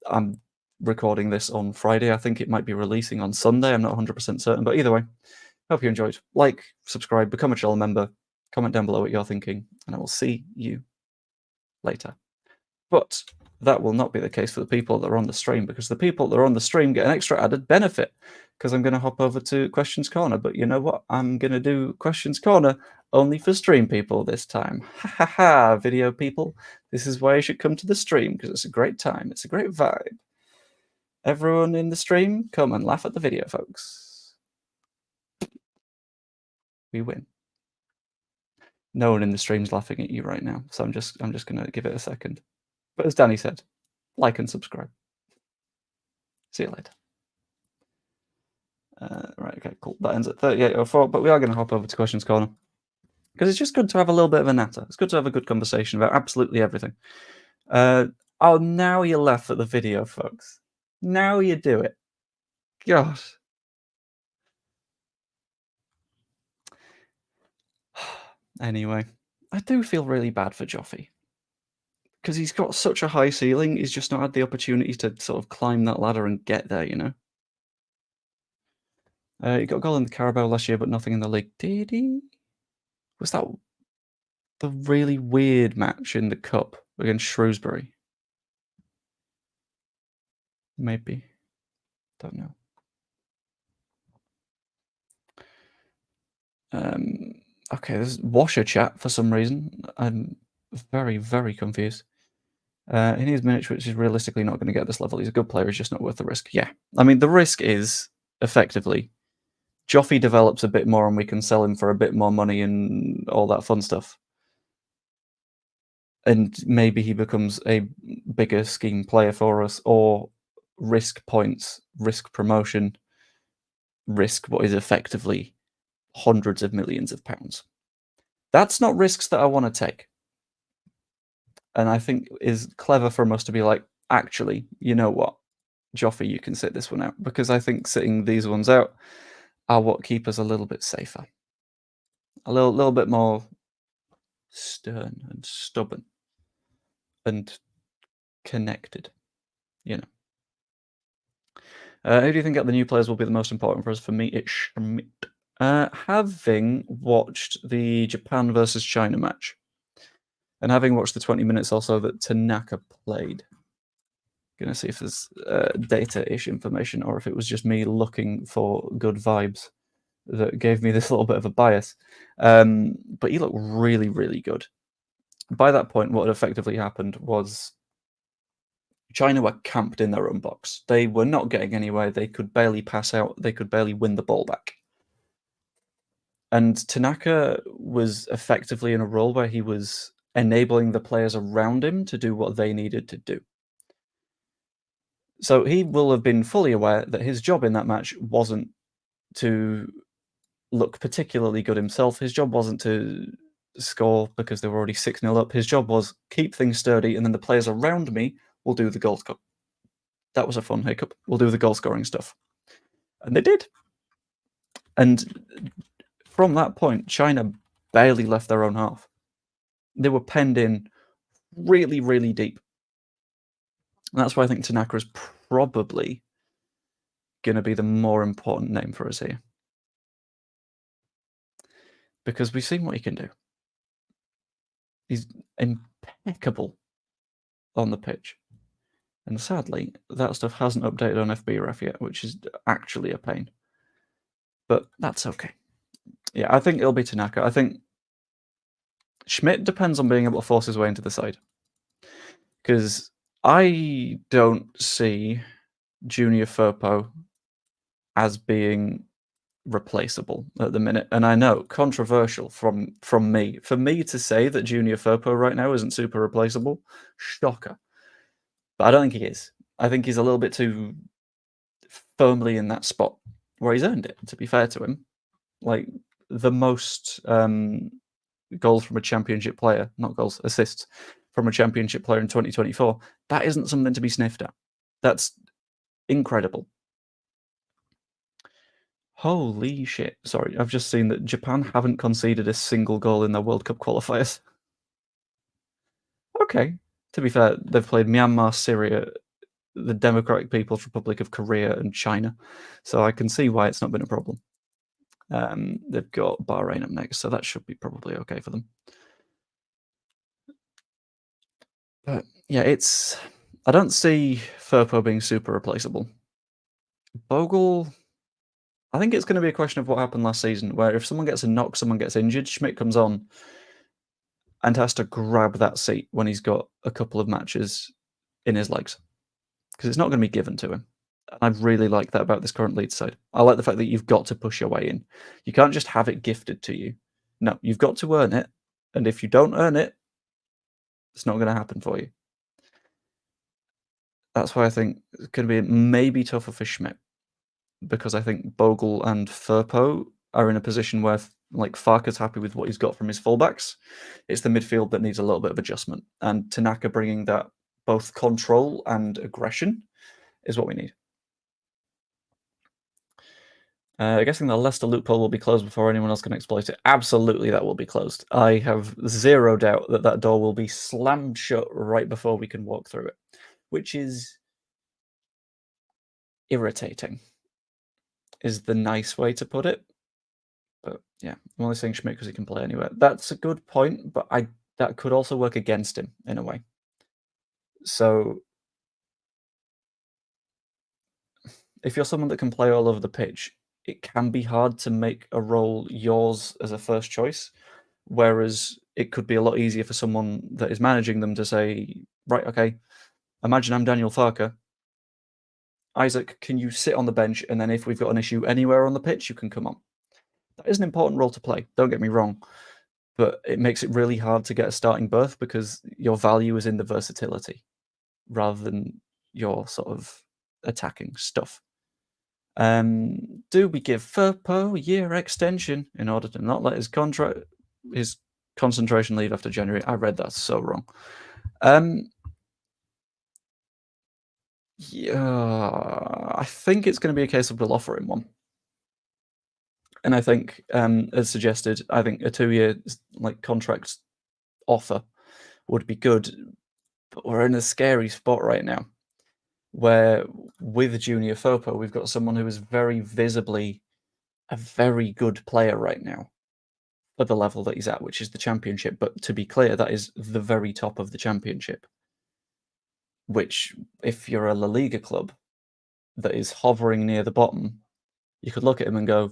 A: I'm recording this on Friday. I think it might be releasing on Sunday. I'm not 100% certain. But either way, hope you enjoyed. Like, subscribe, become a channel member. Comment down below what you're thinking. And I will see you later. But that will not be the case for the people that are on the stream, because the people that are on the stream get an extra added benefit, because I'm going to hop over to Questions Corner. But you know what? I'm going to do Questions Corner only for stream people this time. Ha ha ha, video people. This is why you should come to the stream, because it's a great time. It's a great vibe. Everyone in the stream, come and laugh at the video, folks. We win. No one in the stream's laughing at you right now, so I'm just going to give it a second. But as Danny said, like and subscribe. See you later. Right, okay, cool. That ends at 38:04, but we are going to hop over to Questions Corner, because it's just good to have a little bit of a natter. It's good to have a good conversation about absolutely everything. Oh, now you laugh at the video, folks. Now you do it. Gosh. Anyway, I do feel really bad for Joffy, because he's got such a high ceiling. He's just not had the opportunity to sort of climb that ladder and get there, you know? He got a goal in the Carabao last year, but nothing in the league. Did he? Was that the really weird match in the Cup against Shrewsbury? Maybe. Don't know. Okay, there's Washer chat for some reason. I'm very, very confused. He needs minutes, which is realistically not going to get this level. He's a good player. He's just not worth the risk. Yeah. I mean, the risk is, effectively, Joffy develops a bit more and we can sell him for a bit more money and all that fun stuff. And maybe he becomes a bigger scheme player for us, or risk points, risk promotion, risk what is effectively hundreds of millions of pounds. That's not risks that I want to take. And I think is clever from us to be like, actually, you know what, Joffy, you can sit this one out, because I think sitting these ones out are what keep us a little bit safer, a little bit more stern and stubborn and connected, you know. Who do you think out the new players will be the most important for us? For me, it's Schmidt. Having watched the Japan versus China match, and having watched the 20 minutes or so that Tanaka played, gonna see if there's data-ish information, or if it was just me looking for good vibes that gave me this little bit of a bias. But he looked really, really good. By that point, what had effectively happened was China were camped in their own box. They were not getting anywhere. They could barely pass out. They could barely win the ball back. And Tanaka was effectively in a role where he was enabling the players around him to do what they needed to do. So he will have been fully aware that his job in that match wasn't to look particularly good himself. His job wasn't to score because they were already 6-0 up. His job was keep things sturdy, and then the players around me will do the goal score. That was a fun hiccup. We'll do the goal scoring stuff. And they did. And from that point, China barely left their own half. They were penned in really, really deep. And that's why I think Tanaka is probably going to be the more important name for us here. Because we've seen what he can do. He's impeccable on the pitch. And sadly, that stuff hasn't updated on FBref yet, which is actually a pain. But that's okay. Yeah, I think it'll be Tanaka. I think Schmidt depends on being able to force his way into the side. Because I don't see Junior Firpo as being replaceable at the minute. And I know, controversial from me. For me to say that Junior Firpo right now isn't super replaceable, shocker. But I don't think he is. I think he's a little bit too firmly in that spot where he's earned it, to be fair to him. Like, the most goals from a championship player, not goals, assists from a championship player in 2024, that isn't something to be sniffed at. That's incredible. Holy shit. Sorry, I've just seen that Japan haven't conceded a single goal in their World Cup qualifiers. Okay. To be fair, they've played Myanmar, Syria, the Democratic People's Republic of Korea, and China. So I can see why it's not been a problem. They've got Bahrain up next, so that should be probably okay for them. But yeah, I don't see Firpo being super replaceable. Bogle, I think it's going to be a question of what happened last season, where if someone gets a knock, someone gets injured, Schmidt comes on and has to grab that seat when he's got a couple of matches in his legs. Because it's not going to be given to him. I really like that about this current Leeds side. I like the fact that you've got to push your way in. You can't just have it gifted to you. No, you've got to earn it. And if you don't earn it, it's not going to happen for you. That's why I think it's going to be maybe tougher for Schmidt. Because I think Bogle and Firpo are in a position where, like, Farke's happy with what he's got from his fullbacks. It's the midfield that needs a little bit of adjustment. And Tanaka bringing that both control and aggression is what we need. Guessing the Leicester loophole will be closed before anyone else can exploit it. Absolutely, that will be closed. I have zero doubt that that door will be slammed shut right before we can walk through it, which is irritating, is the nice way to put it. But yeah, I'm only saying Schmidt because he can play anywhere. That's a good point, but that could also work against him in a way. So if you're someone that can play all over the pitch, it can be hard to make a role yours as a first choice, whereas it could be a lot easier for someone that is managing them to say, right, okay, imagine I'm Daniel Farke. Isaac, can you sit on the bench? And then if we've got an issue anywhere on the pitch, you can come on. That is an important role to play, don't get me wrong, but it makes it really hard to get a starting berth because your value is in the versatility rather than your sort of attacking stuff. Do we give Firpo a year extension in order to not let his concentration leave after January? I read that so wrong. Yeah, I think it's going to be a case of we'll offer him one. And I think, as suggested, I think a 2-year contract offer would be good. But we're in a scary spot right now, where with Junior Firpo, we've got someone who is very visibly a very good player right now at the level that he's at, which is the Championship. But to be clear, that is the very top of the Championship, which, if you're a La Liga club that is hovering near the bottom, you could look at him and go,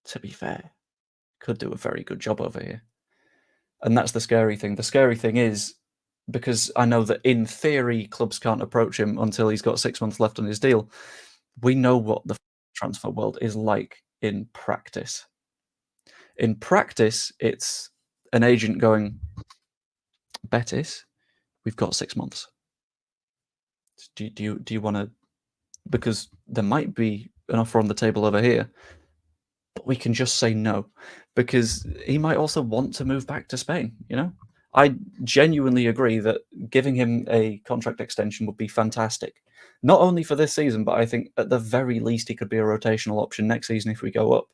A: to be fair, could do a very good job over here. And that's the scary thing. The scary thing is, because I know that in theory, clubs can't approach him until he's got 6 months left on his deal, we know what the transfer world is like in practice. In practice, it's an agent going, Betis, we've got 6 months. Do you want to? Because there might be an offer on the table over here, but we can just say no, because he might also want to move back to Spain. I genuinely agree that giving him a contract extension would be fantastic, not only for this season, but I think at the very least he could be a rotational option next season if we go up,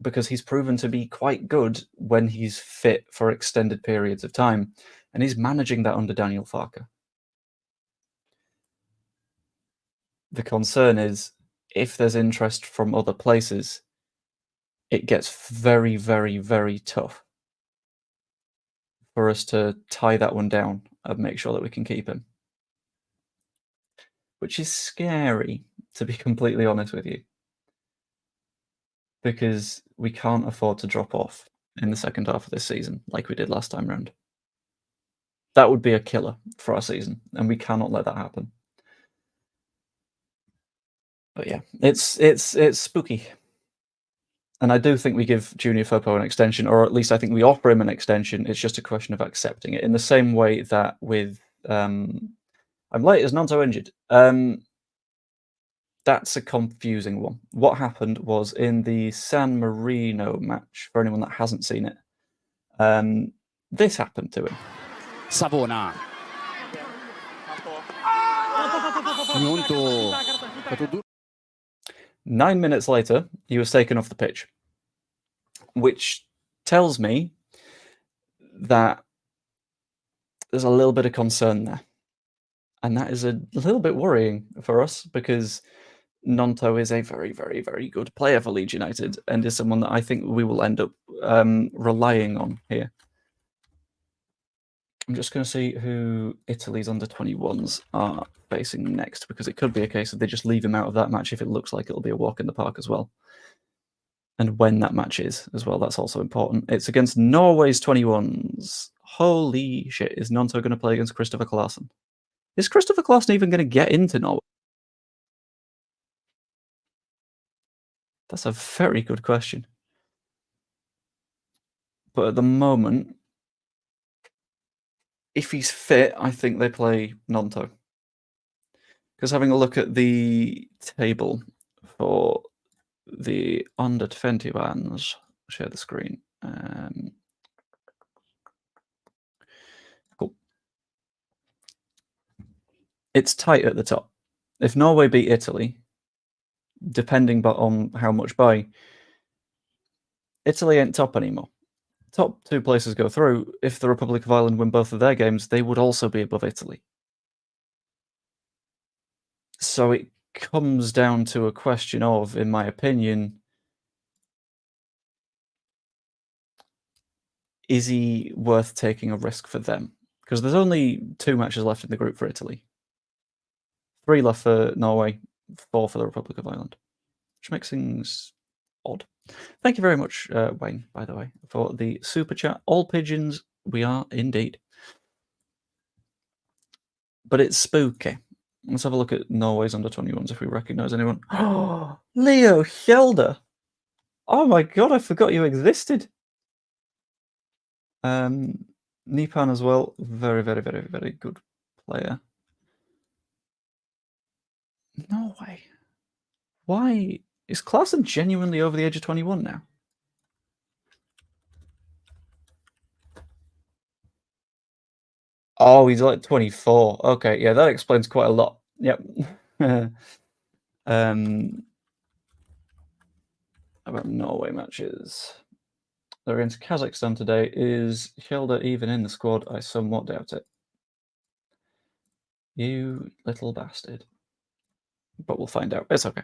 A: because he's proven to be quite good when he's fit for extended periods of time, and he's managing that under Daniel Farke. The concern is, if there's interest from other places, it gets very, very, very tough for us to tie that one down and make sure that we can keep him. Which is scary, to be completely honest with you, because we can't afford to drop off in the second half of this season like we did last time round. That would be a killer for our season, and we cannot let that happen. But yeah, it's spooky. And I do think we give Junior Firpo an extension, or at least I think we offer him an extension. It's just a question of accepting it, in the same way that with I'm late, is Gnonto injured? That's a confusing one. What happened was, in the San Marino match, for anyone that hasn't seen it, this happened to him.
B: Savona. Gnonto.
A: 9 minutes later, he was taken off the pitch, which tells me that there's a little bit of concern there. And that is a little bit worrying for us, because Gnonto is a very, very, very good player for Leeds United, and is someone that I think we will end up relying on here. I'm just going to see who Italy's under-21s are facing next, because it could be a case of they just leave him out of that match if it looks like it'll be a walk in the park as well. And when that match is as well, that's also important. It's against Norway's 21s. Holy shit, is Gnonto going to play against Christopher Claassen? Is Christopher Claassen even going to get into Norway? That's a very good question. But at the moment, if he's fit, I think they play Gnonto. Because having a look at the table for the under-21s, share the screen. Cool. It's tight at the top. If Norway beat Italy, depending on how much by, Italy ain't top anymore. Top two places go through. If the Republic of Ireland win both of their games, they would also be above Italy. So it comes down to a question of, in my opinion, is he worth taking a risk for them? Because there's only 2 matches left in the group for Italy. 3 left for Norway, 4 for the Republic of Ireland, which makes things odd. Thank you very much, Wayne, by the way, for the super chat. All pigeons, we are indeed. But it's spooky. Let's have a look at Norway's under-21s if we recognise anyone. Oh, Leo Hjelde! Oh my god, I forgot you existed. Nipan as well. Very, very, very, very good player. Norway. Why? Is Claassen genuinely over the age of 21 now? Oh, he's like 24. Okay, yeah, that explains quite a lot. Yep. About Norway matches. They're against Kazakhstan today. Is Hjelde even in the squad? I somewhat doubt it. You little bastard. But we'll find out. It's okay.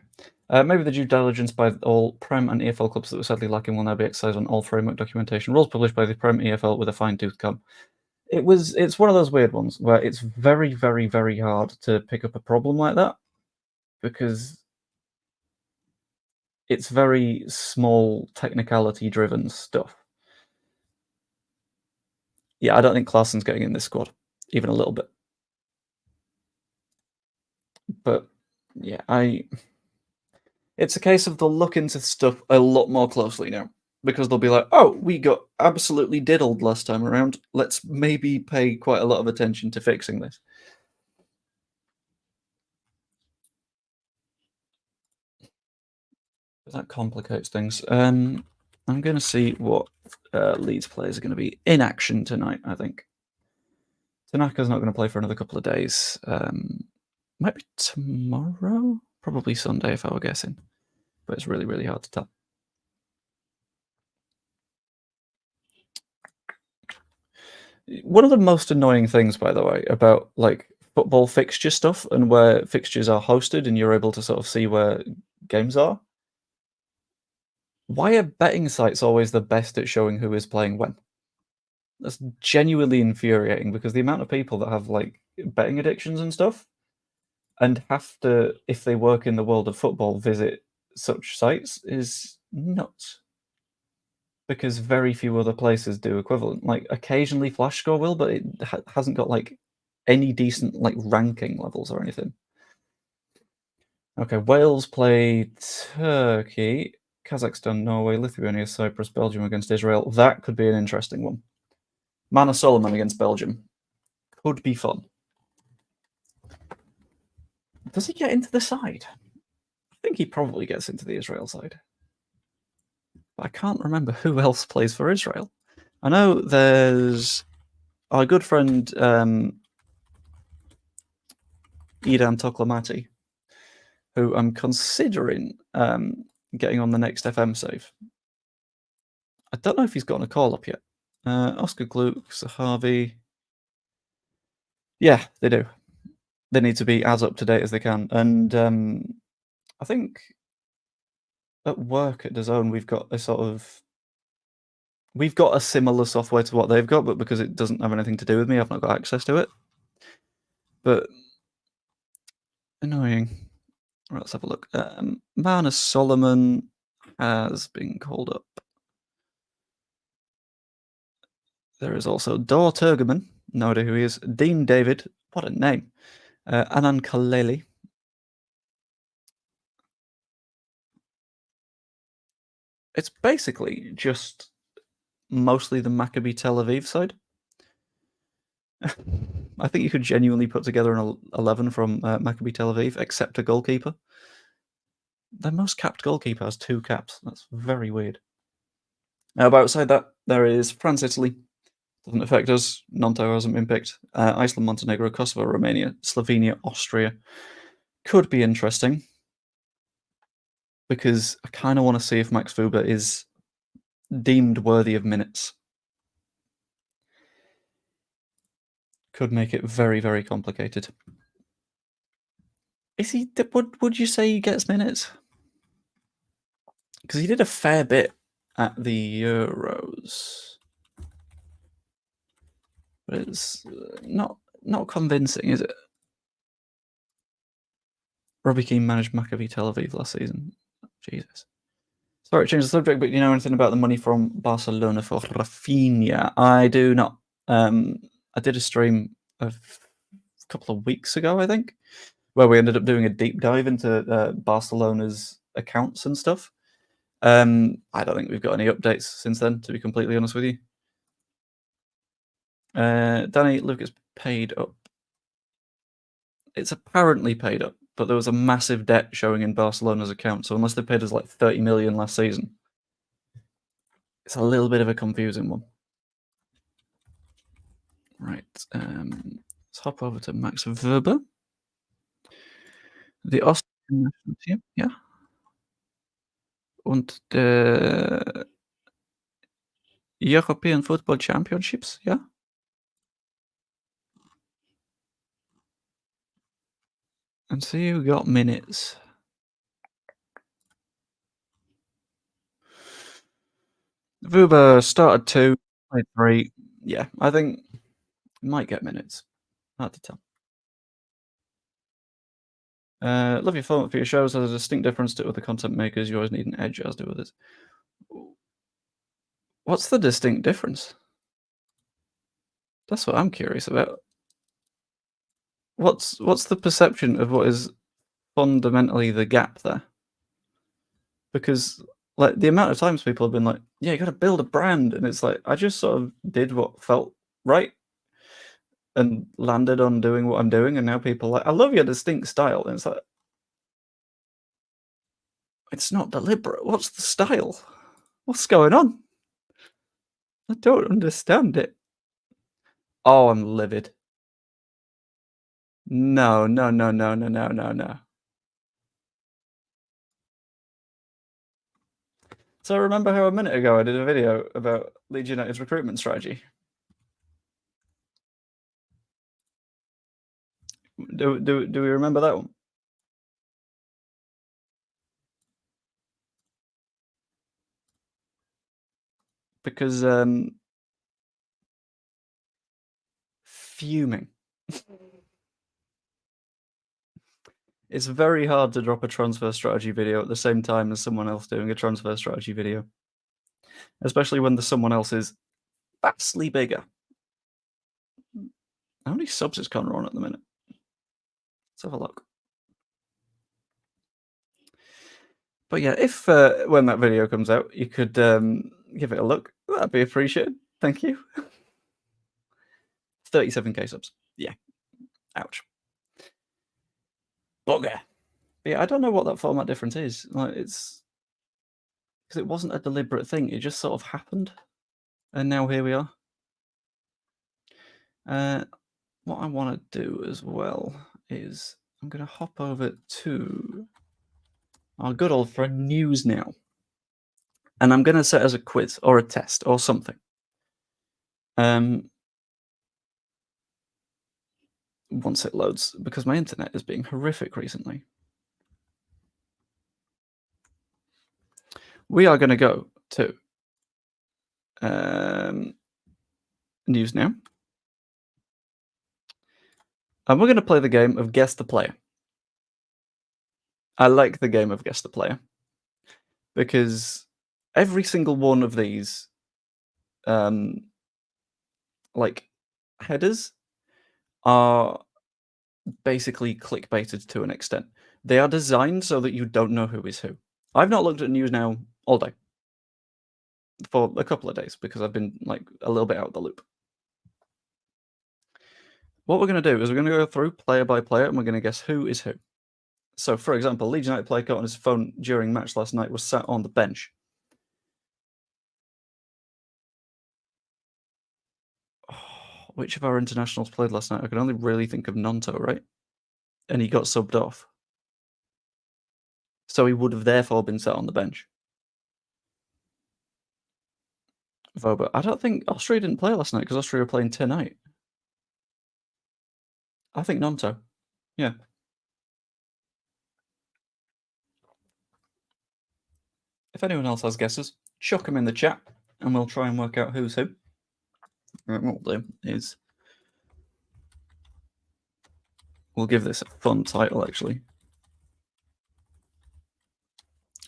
A: Maybe the due diligence by all Prem and EFL clubs that were sadly lacking will now be exercised on all framework documentation rules published by the Prem EFL with a fine-tooth comb. It's one of those weird ones where it's very, very, very hard to pick up a problem like that, because it's very small technicality-driven stuff. Yeah, I don't think Claassen's getting in this squad, even a little bit. But yeah, it's a case of they'll look into stuff a lot more closely now, because they'll be like, oh, we got absolutely diddled last time around. Let's maybe pay quite a lot of attention to fixing this. That complicates things. I'm going to see what Leeds players are going to be in action tonight, I think. Tanaka's not going to play for another couple of days. Might be tomorrow? Probably Sunday if I were guessing. But it's really, really hard to tell. One of the most annoying things, by the way, about like football fixture stuff and where fixtures are hosted and you're able to sort of see where games are. Why are betting sites always the best at showing who is playing when? That's genuinely infuriating because the amount of people that have like betting addictions and stuff and have to, if they work in the world of football, visit such sites is nuts. Because very few other places do equivalent. Like occasionally FlashScore will, but it hasn't got like any decent like ranking levels or anything. Okay, Wales play Turkey, Kazakhstan, Norway, Lithuania, Cyprus, Belgium against Israel. That could be an interesting one. Mana Solomon against Belgium could be fun. Does he get into the side? I think he probably gets into the Israel side. But I can't remember who else plays for Israel. I know there's our good friend Idan Toklamati, who I'm considering getting on the next FM save. I don't know if he's gotten a call up yet. Oscar Gluck, Sahavi. Yeah, they do. They need to be as up to date as they can. And I think at work at DAZN, we've got a similar software to what they've got, but because it doesn't have anything to do with me, I've not got access to it. But annoying. Right, let's have a look. Mana Solomon has been called up. There is also Dor Turgerman, no idea who he is. Dean David, what a name. Anan Kaleli. It's basically just mostly the Maccabi Tel Aviv side. I think you could genuinely put together an 11 from Maccabi Tel Aviv, except a goalkeeper. Their most capped goalkeeper has 2 caps. That's very weird. But outside that, there is France, Italy. Doesn't affect us. Gnonto hasn't been picked. Iceland, Montenegro, Kosovo, Romania, Slovenia, Austria. Could be interesting. Because I kind of want to see if Max Fuber is deemed worthy of minutes. Could make it very, very complicated. Is he? Would you say he gets minutes? Because he did a fair bit at the Euros. But it's not convincing, is it? Robbie Keane managed Maccabi Tel Aviv last season. Jesus. Sorry, change the subject, but do you know anything about the money from Barcelona for Rafinha? I do not. I did a stream a couple of weeks ago, I think, where we ended up doing a deep dive into Barcelona's accounts and stuff. I don't think we've got any updates since then, to be completely honest with you. Danny Lucas paid up. It's apparently paid up, but there was a massive debt showing in Barcelona's account. So unless they paid us like 30 million last season, it's a little bit of a confusing one. Right. Let's hop over to Max Weber. The Austrian national team, yeah. Und the European Football Championships, yeah. And so you got minutes. Vuba started 2, played 3. Yeah, I think might get minutes. Hard to tell. Love your format for your shows. There's a distinct difference to other content makers. You always need an edge, as do others. What's the distinct difference? That's what I'm curious about. What's the perception of what is fundamentally the gap there? Because like the amount of times people have been like, yeah, you got to build a brand, and it's like I just sort of did what felt right and landed on doing what I'm doing, and now people are like, I love your distinct style, and it's like, It's not deliberate. What's the style? What's going on? I don't understand it. Oh, I'm livid. No. So remember how a minute ago I did a video about Leeds United's recruitment strategy? Do we remember that one? Because fuming. It's very hard to drop a transfer strategy video at the same time as someone else doing a transfer strategy video. Especially when the someone else is vastly bigger. How many subs is Connor on at the minute? Let's have a look. But yeah, if when that video comes out, you could give it a look, that'd be appreciated. Thank you. 37k subs. Yeah. Ouch. Bugger. But yeah, I don't know what that format difference is. Like, it's because it wasn't a deliberate thing. It just sort of happened, and now here we are. What I want to do as well is I'm going to hop over to our good old friend NewsNow, and I'm going to set as a quiz or a test or something. Once it loads, because my internet is being horrific recently. We are going to go to NewsNow. And we're going to play the game of Guess the Player. I like the game of Guess the Player because every single one of these like headers are basically clickbaited to an extent. They are designed so that you don't know who is who. I've not looked at NewsNow all day for a couple of days because I've been like a little bit out of the loop. What we're going to do is we're going to go through player by player and we're going to guess who is who. So, for example, Leeds United player caught on his phone during match last night was sat on the bench. Oh, which of our internationals played last night? I can only really think of Gnonto, right? And he got subbed off. So he would have therefore been sat on the bench. Voba. I don't think Austria didn't play last night because Austria were playing tonight. I think Gnonto. Yeah. If anyone else has guesses, chuck them in the chat and we'll try and work out who's who. What we'll do is we'll give this a fun title, actually.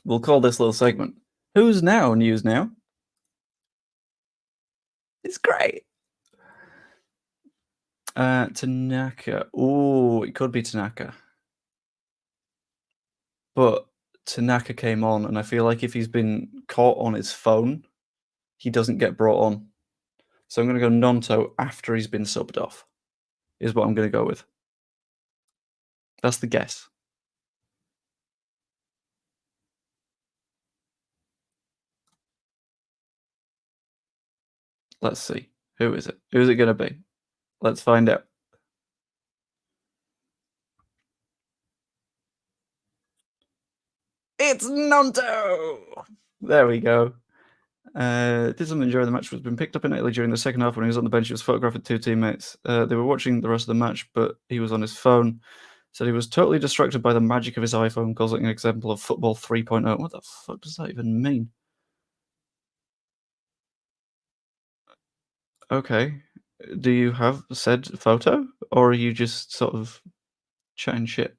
A: We'll call this little segment Who's Now News Now. It's great. Tanaka. Oh, it could be Tanaka. But Tanaka came on, and I feel like if he's been caught on his phone, he doesn't get brought on. So I'm going to go Gnonto after he's been subbed off, is what I'm going to go with. That's the guess. Let's see. Who is it? Who's it going to be? Let's find out. It's Gnonto! There we go. Did something during the match was been picked up in Italy during the second half when he was on the bench. He was photographed with two teammates. They were watching the rest of the match, but he was on his phone. Said he was totally distracted by the magic of his iPhone, causing an example of football 3.0. What the fuck does that even mean? Okay. Do you have said photo, or are you just sort of chatting shit?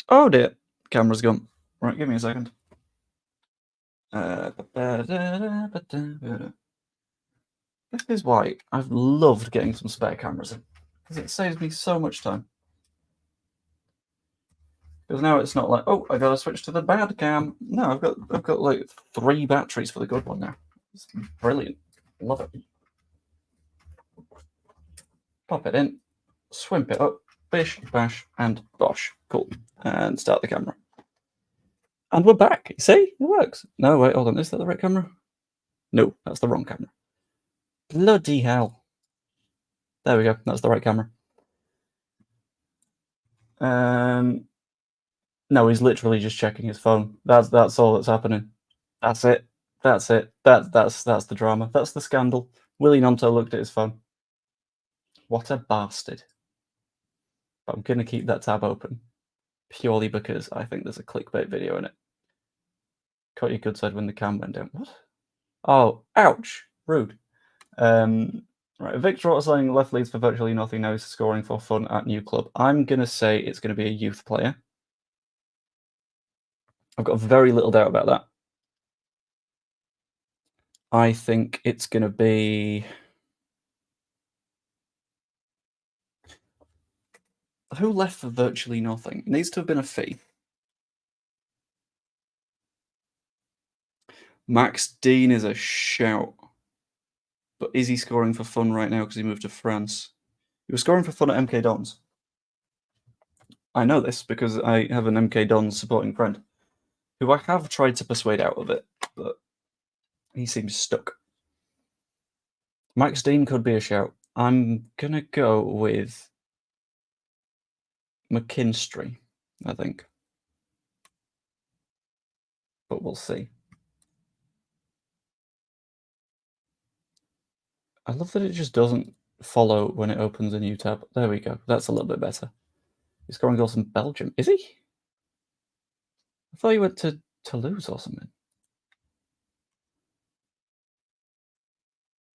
A: Oh dear. Camera's gone. Right, give me a second. This is why I've loved getting some spare cameras in, because it saves me so much time. Because now it's not like, oh, I gotta switch to the bad cam. No, I've got like 3 batteries for the good one now. It's brilliant. Love it. Pop it in, swimp it up, bish, bash, and bosh. Cool. And start the camera. And we're back. See? It works. No, wait, hold on. Is that the right camera? No, that's the wrong camera. Bloody hell. There we go. That's the right camera. No, he's literally just checking his phone. That's all that's happening. That's it. That's it. That's the drama. That's the scandal. Wilfried Gnonto looked at his phone. What a bastard. But I'm gonna keep that tab open purely because I think there's a clickbait video in it. Caught your good side when the cam went down. What? Oh, ouch. Rude. Right, Victor Otto saying left Leeds for virtually nothing. Now he's scoring for fun at new club. I'm gonna say it's gonna be a youth player. I've got very little doubt about that. I think it's going to be... Who left for virtually nothing? It needs to have been a fee. Max Dean is a shout. But is he scoring for fun right now because he moved to France? He was scoring for fun at MK Dons. I know this because I have an MK Dons supporting friend who I have tried to persuade out of it, but he seems stuck. Max Dean could be a shout. I'm going to go with McKinstry, I think. But we'll see. I love that it just doesn't follow when it opens a new tab. There we go. That's a little bit better. He's scoring goals in Belgium. Is he? I thought he went to Toulouse or something.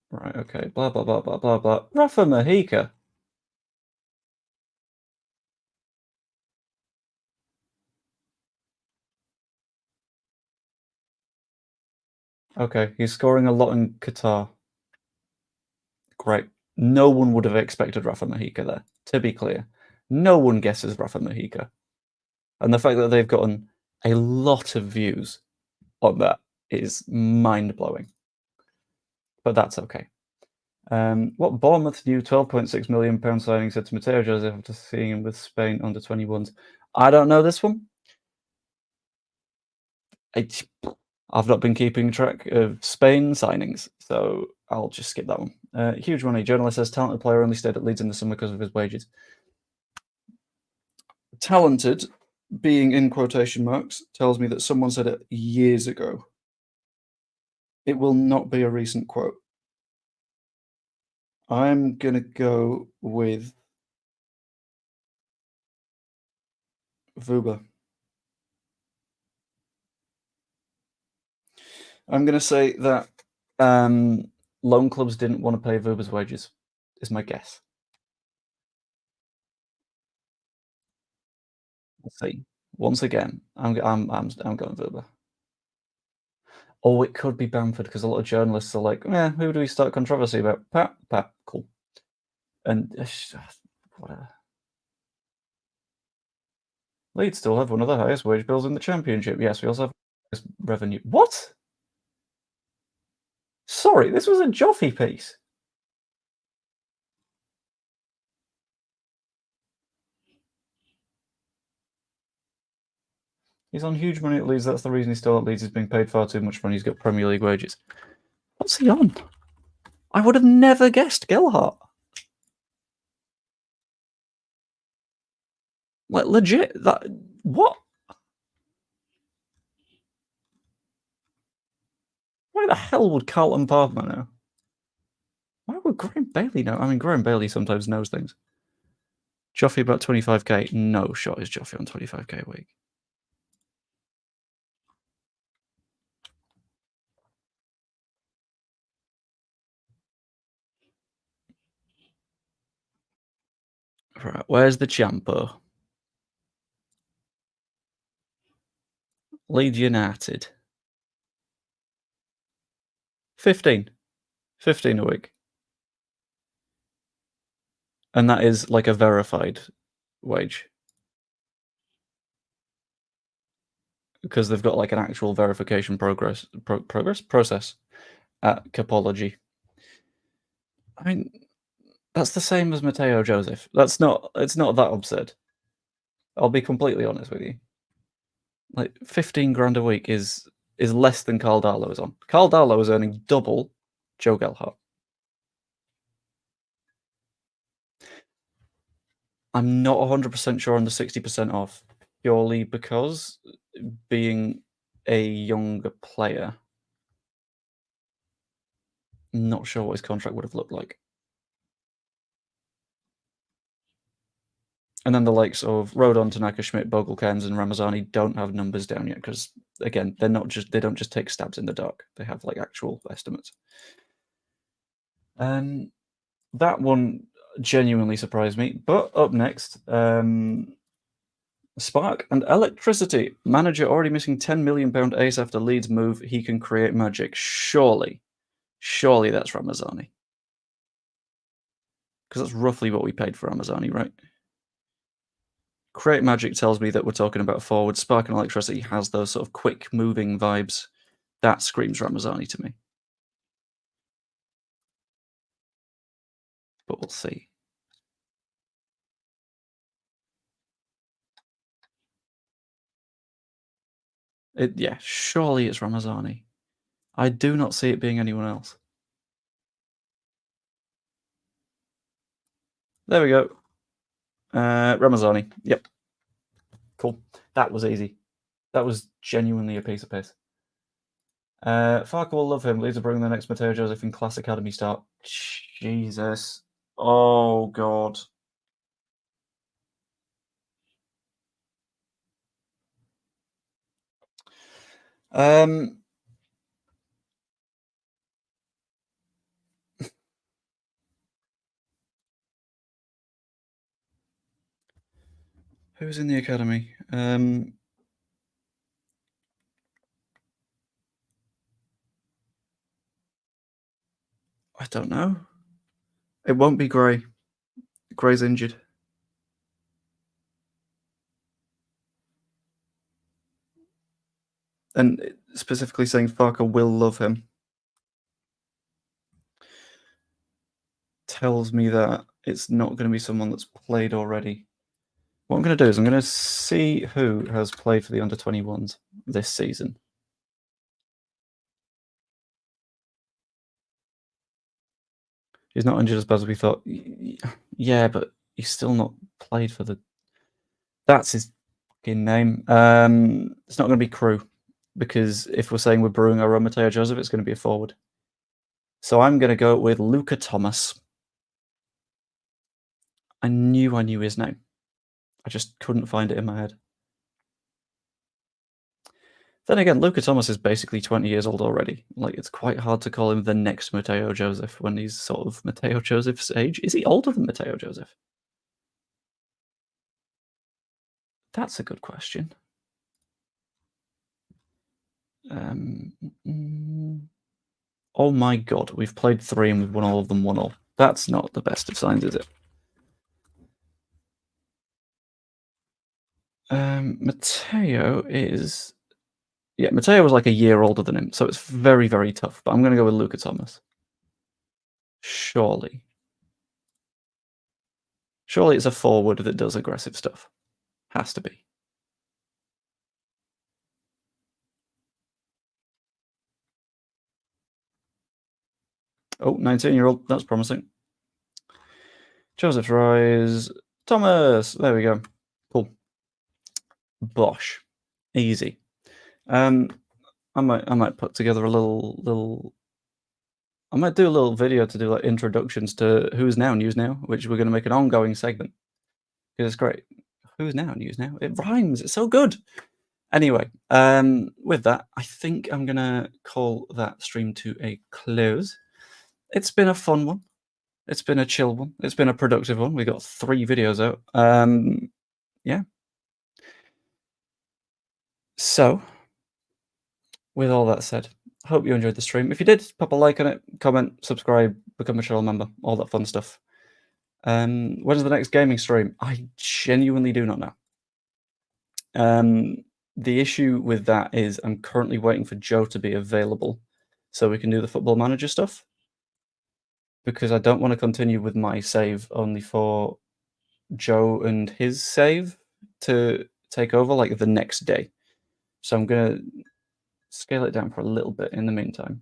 A: Right, okay. Blah, blah, blah, blah, blah, blah. Rafa Mojica. Okay, he's scoring a lot in Qatar. Great. No one would have expected Rafa Mojica there, to be clear. No one guesses Rafa Mojica. And the fact that they've gotten a lot of views on that is mind-blowing. But that's okay. What Bournemouth new £12.6 million signing said to Mateo Joseph after seeing him with Spain under 21s? I don't know this one. I've not been keeping track of Spain signings, so I'll just skip that one. Huge money. Journalist says talented player only stayed at Leeds in the summer because of his wages. Talented, being in quotation marks, tells me that someone said it years ago. It will not be a recent quote. I'm going to go with Vuba. I'm going to say that loan clubs didn't want to pay Vuba's wages, is my guess. Let's see. Once again, I'm going Vuba. Or it could be Bamford because a lot of journalists are like, who do we start controversy about? Pat, cool. And whatever. Leeds still have one of the highest wage bills in the Championship. Yes, we also have revenue. What? Sorry, this was a Joffy piece. He's on huge money at Leeds. That's the reason he's still at Leeds. He's being paid far too much money. He's got Premier League wages. What's he on? I would have never guessed Gelhardt. Like, legit. What? Why the hell would Carlton Palmer know? Why would Graham Bailey know? I mean, Graham Bailey sometimes knows things. Joffy about 25k. No shot is Joffy on 25k a week. Right, where's the Champo? Leeds United. 15. 15 a week. And that is like a verified wage. Because they've got like an actual verification process at Capology. I mean, That's the same as Matteo Joseph. It's not that absurd. I'll be completely honest with you. Like 15 grand a week is less than Carl Darlow is on. Carl Darlow is earning double Joe Gelhardt. I'm not 100% sure on the 60% off, purely because being a younger player, I'm not sure what his contract would have looked like. And then the likes of Rodon, Tanaka, Schmidt, Bogle, Cairns, and Ramazani don't have numbers down yet because, again, they don't just take stabs in the dark. They have like actual estimates. That one genuinely surprised me. But up next, Spark and Electricity. Manager already missing £10 million ace after Leeds move. He can create magic. Surely that's Ramazani. Because that's roughly what we paid for Ramazani, right? Create magic tells me that we're talking about forward. Spark and Electricity has those sort of quick moving vibes. That screams Ramazani to me. But we'll see. Yeah, surely it's Ramazani. I do not see it being anyone else. There we go. Ramazani. Yep. Cool. That was easy. That was genuinely a piece of piss. Farker will love him. Leeds are bringing the next Matteo Joseph in Class Academy start. Jesus. Oh, God. Who's in the academy? I don't know. It won't be Gray. Gray's injured. And specifically saying Farker will love him tells me that it's not going to be someone that's played already. What I'm going to do is I'm going to see who has played for the under-21s this season. He's not injured as bad as we thought. Yeah, but he's still not played for the... That's his fucking name. It's not going to be Crew, because if we're saying we're brewing our own Matteo Joseph, it's going to be a forward. So I'm going to go with Luca Thomas. I knew his name. I just couldn't find it in my head. Then again, Luca Thomas is basically 20 years old already. Like, it's quite hard to call him the next Matteo Joseph when he's sort of Matteo Joseph's age. Is he older than Matteo Joseph? That's a good question. Oh my god, we've played 3 and we've won all of them 1-0. That's not the best of signs, is it? Matteo is... Yeah, Matteo was like a year older than him, so it's very, very tough. But I'm going to go with Luca Thomas. Surely it's a forward that does aggressive stuff. Has to be. Oh, 19-year-old. That's promising. Joseph Rise. Thomas. There we go. Cool. Bosh. Easy. I might put together a little... I might do a little video to do like introductions to Who's Now, NewsNow, which we're going to make an ongoing segment. Because it's great. Who's Now, NewsNow? It rhymes. It's so good. Anyway, with that, I think I'm going to call that stream to a close. It's been a fun one. It's been a chill one. It's been a productive one. We got 3 videos out. Yeah. So, with all that said, I hope you enjoyed the stream. If you did, pop a like on it, comment, subscribe, become a channel member, all that fun stuff. When's the next gaming stream? I genuinely do not know. The issue with that is I'm currently waiting for Joe to be available so we can do the Football Manager stuff. because I don't want to continue with my save only for Joe and his save to take over like the next day. So I'm going to scale it down for a little bit in the meantime,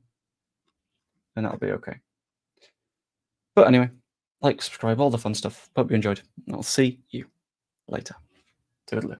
A: and that'll be okay. But anyway, like, subscribe, all the fun stuff. Hope you enjoyed. I'll see you later. Toodaloo.